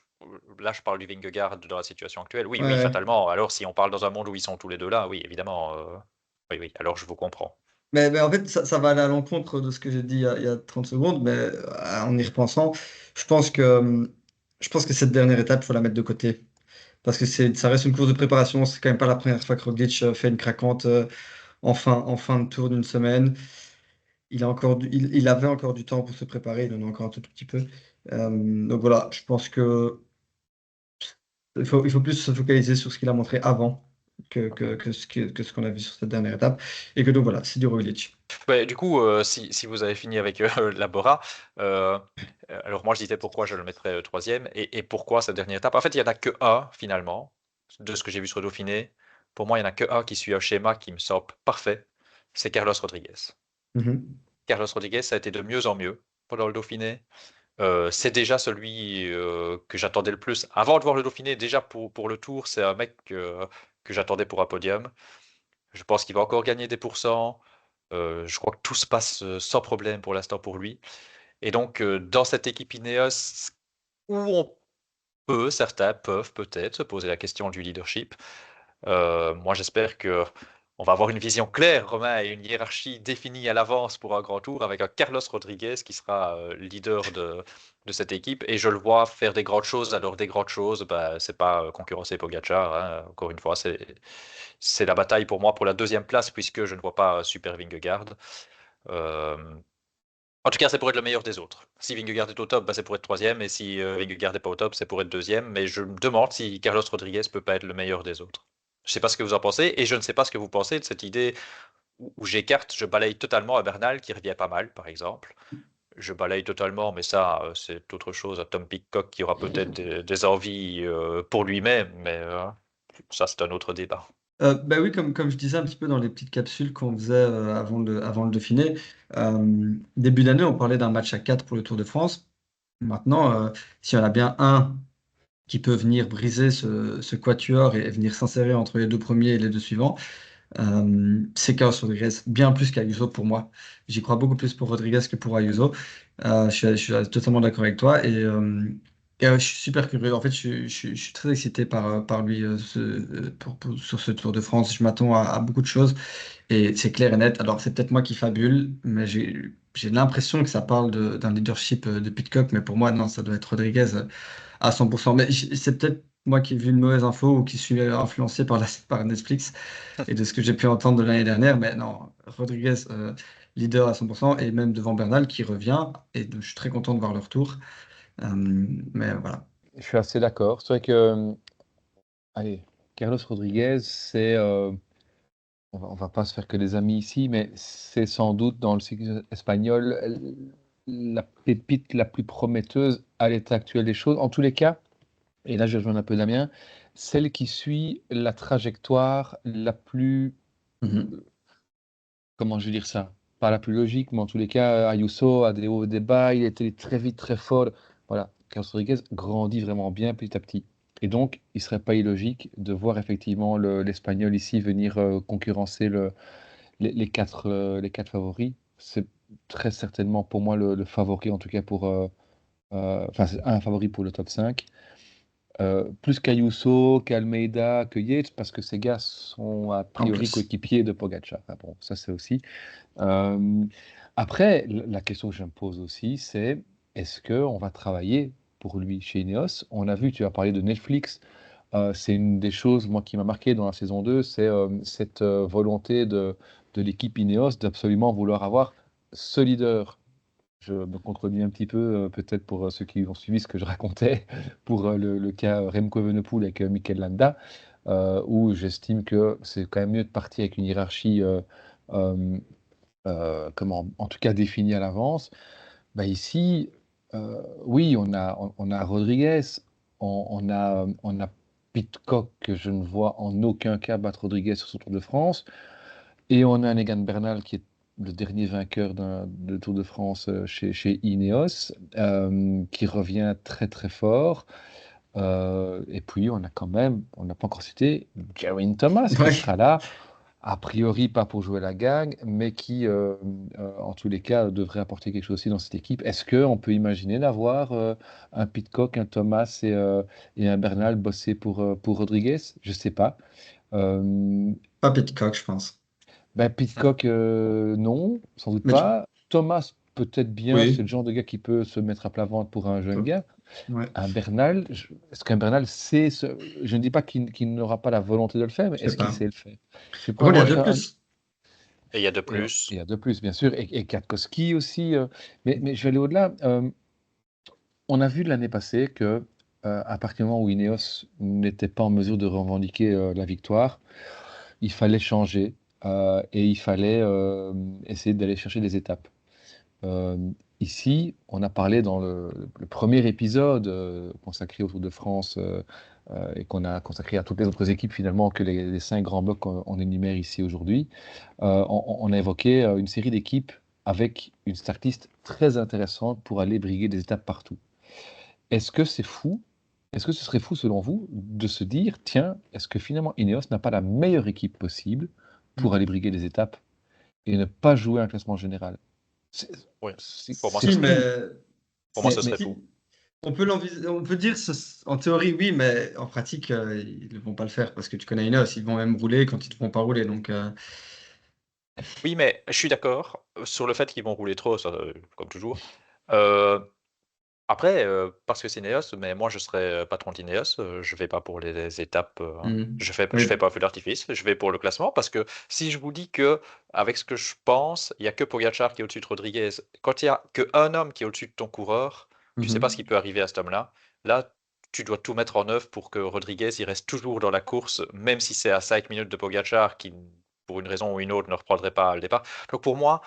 là, je parle du Vingegaard dans la situation actuelle. Oui, oui, Ouais. fatalement. Alors, si on parle dans un monde où ils sont tous les deux là, oui, évidemment. Oui, oui, alors je vous comprends. Mais en fait, ça va aller à l'encontre de ce que j'ai dit il y a 30 secondes, mais en y repensant, je pense que, je pense que cette dernière étape, il faut la mettre de côté. Parce que ça reste une course de préparation, c'est quand même pas la première fois que Roglic fait une craquante en fin de tour d'une semaine. Il avait encore du temps pour se préparer, il en a encore un tout petit peu. Donc voilà, je pense que il faut plus se focaliser sur ce qu'il a montré avant que ce qu'on a vu sur cette dernière étape. Et que donc voilà, c'est du Roglic. Ouais, du coup, si vous avez fini avec la Bora, euh, alors moi je disais pourquoi je le mettrais troisième et pourquoi cette dernière étape. En fait, il n'y en a que un finalement, de ce que j'ai vu sur le Dauphiné. Pour moi, il n'y en a que un qui suit un schéma qui me semble parfait, c'est Carlos Rodriguez. Mhm. Carlos Rodriguez, ça a été de mieux en mieux pendant le Dauphiné. C'est déjà celui que j'attendais le plus. Avant de voir le Dauphiné, déjà pour le Tour, c'est un mec que j'attendais pour un podium. Je pense qu'il va encore gagner des pourcents. Je crois que tout se passe sans problème pour l'instant pour lui. Et donc, dans cette équipe Ineos, où certains peuvent peut-être se poser la question du leadership. Moi, j'espère que on va avoir une vision claire, Romain, et une hiérarchie définie à l'avance pour un grand tour avec un Carlos Rodriguez qui sera leader de cette équipe. Et je le vois faire des grandes choses. Alors, des grandes choses, bah, c'est pas concurrencer Pogacar. Hein. Encore une fois, c'est la bataille pour moi pour la deuxième place puisque je ne vois pas Super Vingegaard. Euh, En tout cas, c'est pour être le meilleur des autres. Si Vingegaard est au top, bah, c'est pour être troisième. Et si Vingegaard n'est pas au top, c'est pour être deuxième. Mais je me demande si Carlos Rodriguez peut pas être le meilleur des autres. Je ne sais pas ce que vous en pensez. Et je ne sais pas ce que vous pensez de cette idée où j'écarte, je balaye totalement à Bernal, qui revient pas mal, par exemple. Je balaye totalement, mais ça, c'est autre chose. À Tom Pidcock qui aura peut-être des envies pour lui-même. Mais ça, c'est un autre débat. Bah oui, comme je disais un petit peu dans les petites capsules qu'on faisait avant le Dauphiné, début d'année, on parlait d'un match à 4 pour le Tour de France. Maintenant, s'il y en a bien un qui peut venir briser ce quatuor et venir s'insérer entre les deux premiers et les deux suivants, c'est Carlos Rodriguez, bien plus qu'Ayuso pour moi. J'y crois beaucoup plus pour Rodriguez que pour Ayuso. Je suis totalement d'accord avec toi je suis super curieux. En fait, je suis très excité par lui sur ce Tour de France. Je m'attends à beaucoup de choses et c'est clair et net. Alors, c'est peut-être moi qui fabule, mais j'ai l'impression que ça parle d'un leadership de Pidcock, mais pour moi, non, ça doit être Rodriguez à 100%. Mais c'est peut-être moi qui ai vu une mauvaise info ou qui suis influencé par Netflix et de ce que j'ai pu entendre de l'année dernière. Mais non, Rodriguez, leader à 100% et même devant Bernal qui revient. Et je suis très content de voir le retour. Mais voilà. Je suis assez d'accord. C'est vrai que, allez, Carlos Rodriguez, on va pas se faire que des amis ici, mais c'est sans doute dans le cyclisme espagnol la pépite la plus prometteuse à l'état actuel des choses. En tous les cas, et là je rejoins un peu Damien, celle qui suit la trajectoire la plus, Mhm. comment je vais dire ça, pas la plus logique, mais en tous les cas, Ayuso a des hauts et des bas, il était très vite, très fort. Voilà, Carlos Rodriguez grandit vraiment bien petit à petit. Et donc, il ne serait pas illogique de voir effectivement l'Espagnol ici venir concurrencer les quatre favoris. C'est très certainement pour moi le favori, en tout cas pour. Enfin, c'est un favori pour le top 5. Plus qu'Ayuso, qu'Almeida, que Yates, parce que ces gars sont a En priori plus. coéquipiers de Pogacar. Ah bon, ça c'est aussi. Euh, Après, la question que je me pose aussi, c'est est-ce qu'on va travailler pour lui chez Ineos? On a vu, tu as parlé de Netflix. C'est une des choses, moi, qui m'a marqué dans la saison 2, c'est cette volonté de l'équipe Ineos d'absolument vouloir avoir ce leader. Je me contredis un petit peu, peut-être pour ceux qui ont suivi ce que je racontais, pour le cas Remco Evenepoel avec Mikel Landa, où j'estime que c'est quand même mieux de partir avec une hiérarchie, euh, comment, en tout cas définie à l'avance. Bah ici, oui, on a Rodriguez, on a Pidcock que je ne vois en aucun cas battre Rodriguez sur son Tour de France. Et on a un Egan Bernal qui est le dernier vainqueur de Tour de France chez Ineos, qui revient très très fort. Et puis on a quand même, on n'a pas encore cité, Geraint Thomas qui Ouais. sera là, a priori pas pour jouer la gagne, mais qui en tous les cas devrait apporter quelque chose aussi dans cette équipe. Est-ce qu'on peut imaginer d'avoir un Pidcock, un Thomas et un Bernal bosser pour Rodriguez? Je ne sais pas. Euh, Pas Pitcock, je pense. Ben, Pidcock, non, sans doute Mais tu... pas. Thomas, peut-être bien, c'est Oui. le genre de gars qui peut se mettre à plat ventre pour un jeune gars. Ouais. Un Bernal, est-ce qu'un Bernal sait Je ne dis pas qu'il n'aura pas la volonté de le faire, mais Je sais est-ce qu'il pas. sait le faire? Je sais Par pas, contre, il y moi, a deux Ouais. plus. Et il y a de et plus. il y a de plus, bien sûr, et Kwiatkowski aussi. Mais je vais aller au-delà. On a vu l'année passée que, à partir du moment où Ineos n'était pas en mesure de revendiquer la victoire, il fallait changer et il fallait essayer d'aller chercher des étapes. Euh, Ici, on a parlé dans le premier épisode consacré au Tour de France et qu'on a consacré à toutes les autres équipes finalement que les 5 grands blocs qu'on énumère ici aujourd'hui. On a évoqué une série d'équipes avec une startlist très intéressante pour aller briguer des étapes partout. Est-ce que c'est fou? Est-ce que ce serait fou selon vous de se dire, tiens, est-ce que finalement Ineos n'a pas la meilleure équipe possible pour aller briguer des étapes et ne pas jouer un classement général? C'est Oui. Pour moi, c'est ce Si, serait fou, fou. mais... Pour moi, mais, ce mais serait fou. On peut dire, en théorie, oui, mais en pratique, ils ne vont pas le faire parce que tu connais Ineos, ils vont même rouler quand ils ne te font pas rouler. Donc, Oui, mais je suis d'accord sur le fait qu'ils vont rouler trop, ça, comme toujours. Euh, Après, parce que c'est Ineos, mais moi je serais patron d'Ineos, je vais pas pour les étapes, je fais oui. pas feu d'artifice, je vais pour le classement parce que si je vous dis que avec ce que je pense, il y a que Pogacar qui est au-dessus de Rodriguez. Quand il y a qu'un homme qui est au-dessus de ton coureur, tu sais pas ce Mhm. qui peut arriver à cet homme-là. Là, tu dois tout mettre en œuvre pour que Rodriguez il reste toujours dans la course, même si c'est à 5 minutes de Pogacar qui, pour une raison ou une autre, ne reprendrait pas le départ. Donc pour moi,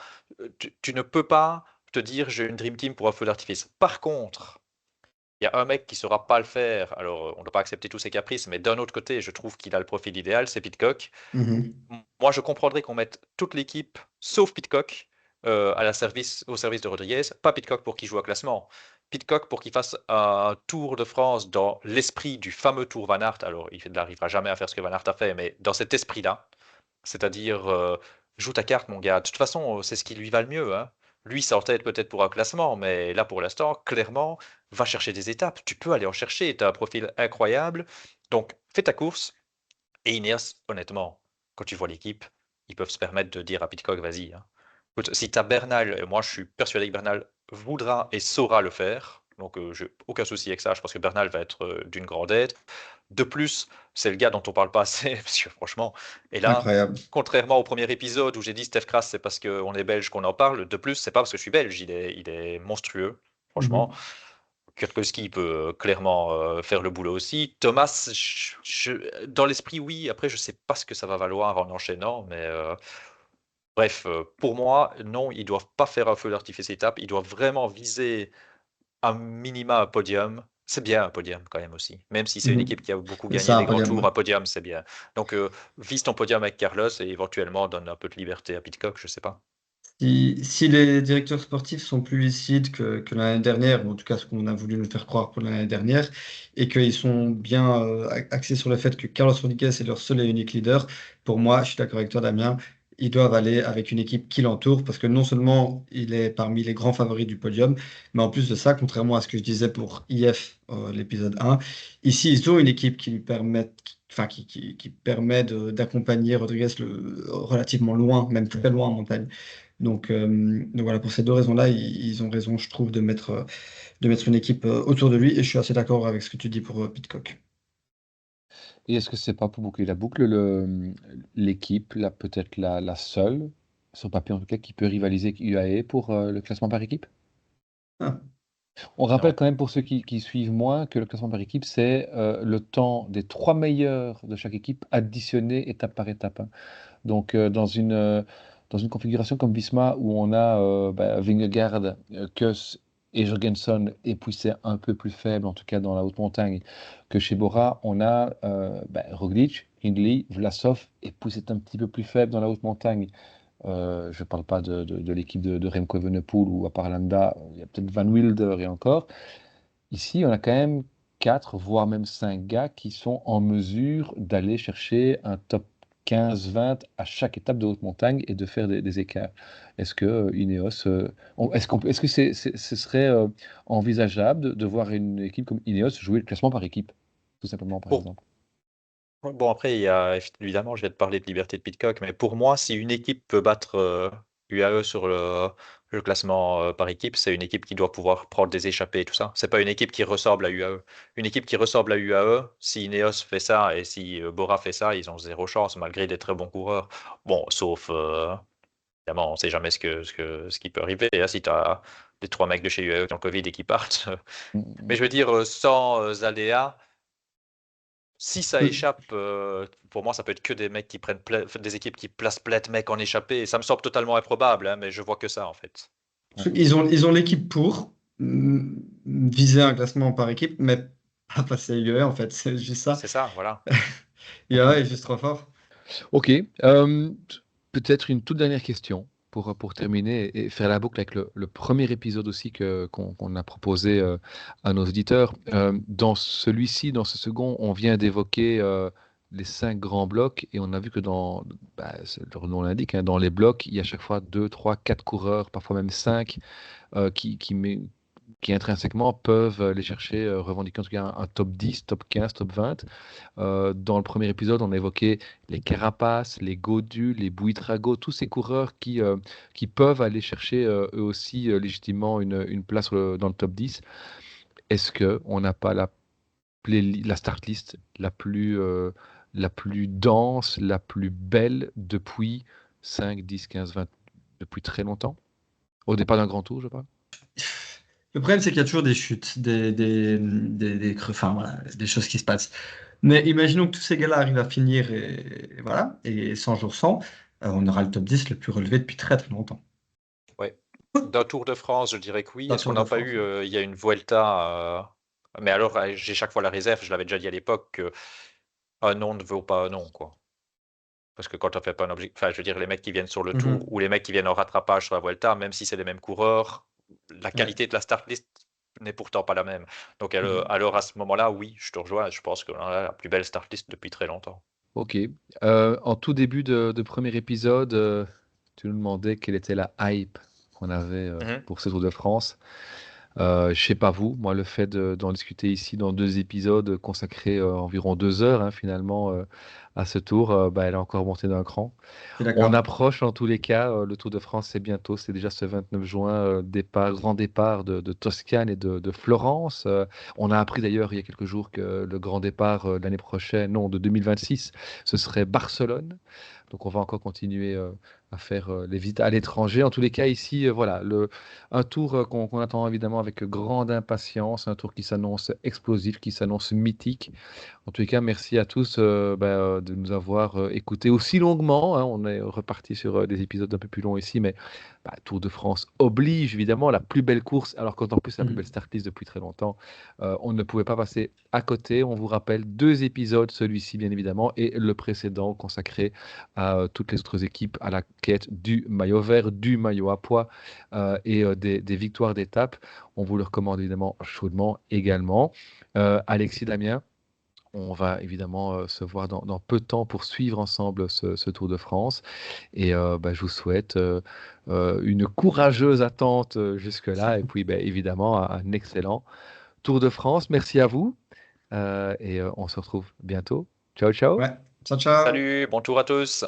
tu ne peux pas te dire j'ai une Dream Team pour un feu d'artifice. Par contre, il y a un mec qui ne saura pas le faire, alors on ne doit pas accepter tous ses caprices, mais d'un autre côté, je trouve qu'il a le profil idéal, c'est Pidcock. Mhm. Moi, je comprendrais qu'on mette toute l'équipe, sauf Pidcock, au service de Rodriguez, pas Pidcock pour qu'il joue à classement. Pidcock pour qu'il fasse un Tour de France dans l'esprit du fameux Tour Van Aert. Alors, il n'arrivera jamais à faire ce que Van Aert a fait, mais dans cet esprit-là, c'est-à-dire, joue ta carte, mon gars. De toute façon, c'est ce qui lui va le mieux, hein. Lui, ça en tête peut-être pour un classement, mais là, pour l'instant, clairement, va chercher des étapes. Tu peux aller en chercher. Tu as un profil incroyable. Donc, fais ta course. Et Ineos, honnêtement, quand tu vois l'équipe, ils peuvent se permettre de dire à Pidcock, vas-y, hein. Écoute, si tu as Bernal, et moi je suis persuadé que Bernal voudra et saura le faire, donc j'ai aucun souci avec ça, je pense que Bernal va être d'une grande aide. De plus, c'est le gars dont on parle pas assez, parce que franchement, et là, Incroyable. contrairement au premier épisode où j'ai dit Steph Kras, c'est parce qu'on est belge qu'on en parle, de plus, c'est pas parce que je suis belge, il est monstrueux, franchement. Mhm. Kwiatkowski peut clairement faire le boulot aussi. Thomas, dans l'esprit, oui. Après, je sais pas ce que ça va valoir en enchaînant, mais bref, pour moi, non, ils doivent pas faire un feu d'artifice étape. Ils doivent vraiment viser un minima un podium. C'est bien un podium quand même aussi. Même si c'est une Mhm. équipe qui a beaucoup C'est gagné ça, un des grands podium, ouais. tours, un podium, c'est bien. Donc, vise ton podium avec Carlos et éventuellement donne un peu de liberté à Pidcock, je sais pas. Si les directeurs sportifs sont plus lucides que l'année dernière, ou en tout cas ce qu'on a voulu nous faire croire pour l'année dernière, et qu'ils sont bien axés sur le fait que Carlos Rodriguez est leur seul et unique leader, pour moi, je suis d'accord avec toi, Damien, ils doivent aller avec une équipe qui l'entoure, parce que non seulement il est parmi les grands favoris du podium, mais en plus de ça, contrairement à ce que je disais pour IF, l'épisode 1, ici, ils ont une équipe qui lui permet, enfin, qui permet d'accompagner Rodriguez relativement loin, même très loin en montagne. Donc voilà, pour ces deux raisons-là, ils ont raison, je trouve, de mettre une équipe autour de lui. Et je suis assez d'accord avec ce que tu dis pour Pitcock. Et est-ce que c'est pas pour boucler la boucle, l'équipe, peut-être la seule, sur papier en tout cas, qui peut rivaliser avec UAE pour le classement par équipe? Ah, On rappelle Non. quand même pour ceux qui suivent moins que le classement par équipe, c'est le temps des 3 meilleurs de chaque équipe additionné étape par étape, hein. Donc dans une configuration comme Visma où on a Vingegaard, Kuss et Jorgensen, et puis c'est un peu plus faible, en tout cas dans la haute montagne, que chez Bora, on a Roglic, Hindley, Vlasov, et puis c'est un petit peu plus faible dans la haute montagne. Je ne parle pas de l'équipe de Remco Evenepoel ou à part Landa, il y a peut-être Van Wilder et encore. Ici, on a quand même 4, voire même 5 gars qui sont en mesure d'aller chercher un top 15-20 à chaque étape de haute montagne et de faire des écarts. Est-ce que Ineos, est-ce que ce serait envisageable de voir une équipe comme Ineos jouer le classement par équipe, tout simplement, par Pour exemple? Bon, après, il y a évidemment, je vais te parler de Liberté de Pitcock, mais pour moi, si une équipe peut battre UAE sur le classement par équipe, c'est une équipe qui doit pouvoir prendre des échappées et tout ça. C'est pas une équipe qui ressemble à UAE. Une équipe qui ressemble à UAE, si Ineos fait ça et si Bora fait ça, ils ont zéro chance malgré des très bons coureurs. Bon, sauf, évidemment, on sait jamais ce qui peut arriver, hein, si tu as les 3 mecs de chez UAE qui ont le Covid et qui partent. Mais Mm, je veux dire, sans aléas. Si ça échappe, pour moi, ça peut être que des mecs qui prennent des équipes qui placent plein de mecs en échappée. Et ça me semble totalement improbable, hein, mais je vois que ça en fait. ouais. Ils ont l'équipe pour viser un classement par équipe, mais pas passer à UAE, en fait. C'est juste ça. C'est ça, voilà. UAE est juste trop fort. Ok. Peut-être une toute dernière question pour terminer et faire la boucle avec le premier épisode aussi qu'on a proposé à nos auditeurs. Dans celui-ci, dans ce second, on vient d'évoquer les 5 grands blocs et on a vu que leur nom l'indique, hein, dans les blocs, il y a chaque fois 2, 3, 4 coureurs, parfois même 5 qui intrinsèquement peuvent aller chercher, revendiquer en tout cas un top 10, top 15, top 20. Dans le premier épisode, on a évoqué les Carapace, les Gaudu, les Buitrago, tous ces coureurs qui peuvent aller chercher eux aussi légitimement une place dans le top 10. Est-ce qu'on n'a pas la start list la plus dense, la plus belle depuis 5, 10, 15, 20, depuis très longtemps? Au départ d'un grand tour, je parle. Le problème, c'est qu'il y a toujours des chutes, des creux, enfin, voilà, des choses qui se passent. Mais imaginons que tous ces gars-là arrivent à finir et voilà, et 100 jours sans, on aura le top 10 le plus relevé depuis très très longtemps. Ouais. D'un Tour de France, je dirais que oui. D'un Est-ce qu'on Tour de n'a pas France. eu, il y a une Vuelta, mais alors j'ai chaque fois la réserve, je l'avais déjà dit à l'époque, que un non ne vaut pas un non, quoi. Parce que quand on fait pas un objectif, enfin, je veux dire, les mecs qui viennent sur le Tour Mhm. ou les mecs qui viennent en rattrapage sur la Vuelta, même si c'est les mêmes coureurs, la Ouais. qualité de la start list n'est pourtant pas la même. Donc Mhm. alors à ce moment-là, oui, je te rejoins, je pense qu'on a la plus belle start list depuis très longtemps. Ok. En tout début de premier épisode, tu nous demandais quelle était la hype qu'on avait Mmh. pour ce Tour de France. Je sais pas vous, moi le fait d'en discuter ici dans 2 épisodes consacrés environ 2 heures hein, finalement à ce tour, elle a encore monté d'un cran. Je suis On d'accord. approche en tous les cas, le Tour de France c'est bientôt, c'est déjà ce 29 juin, grand départ de Toscane et de Florence. On a appris d'ailleurs il y a quelques jours que le grand départ l'année prochaine, non de 2026, ce serait Barcelone. Donc on va encore continuer à faire les visites à l'étranger. En tous les cas, ici, voilà, un tour qu'on attend évidemment avec grande impatience, un tour qui s'annonce explosif, qui s'annonce mythique. En tous les cas, merci à tous de nous avoir écoutés aussi longuement, hein. On est reparti sur des épisodes un peu plus longs ici, mais Tour de France oblige évidemment la plus belle course, alors qu'en plus c'est la plus belle Mhm. start list depuis très longtemps. On ne pouvait pas passer à côté. On vous rappelle 2 épisodes, celui-ci bien évidemment, et le précédent consacré à toutes les autres équipes, à la quête du maillot vert, du maillot à pois et des victoires d'étape. On vous le recommande évidemment chaudement également. Alexis, Damien, on va évidemment se voir dans peu de temps pour suivre ensemble ce Tour de France. Et je vous souhaite une courageuse attente jusque-là. Et puis évidemment un excellent Tour de France. Merci à vous. Et on se retrouve bientôt. Ciao, ciao. Ouais, ciao, ciao. Salut, bon tour à tous.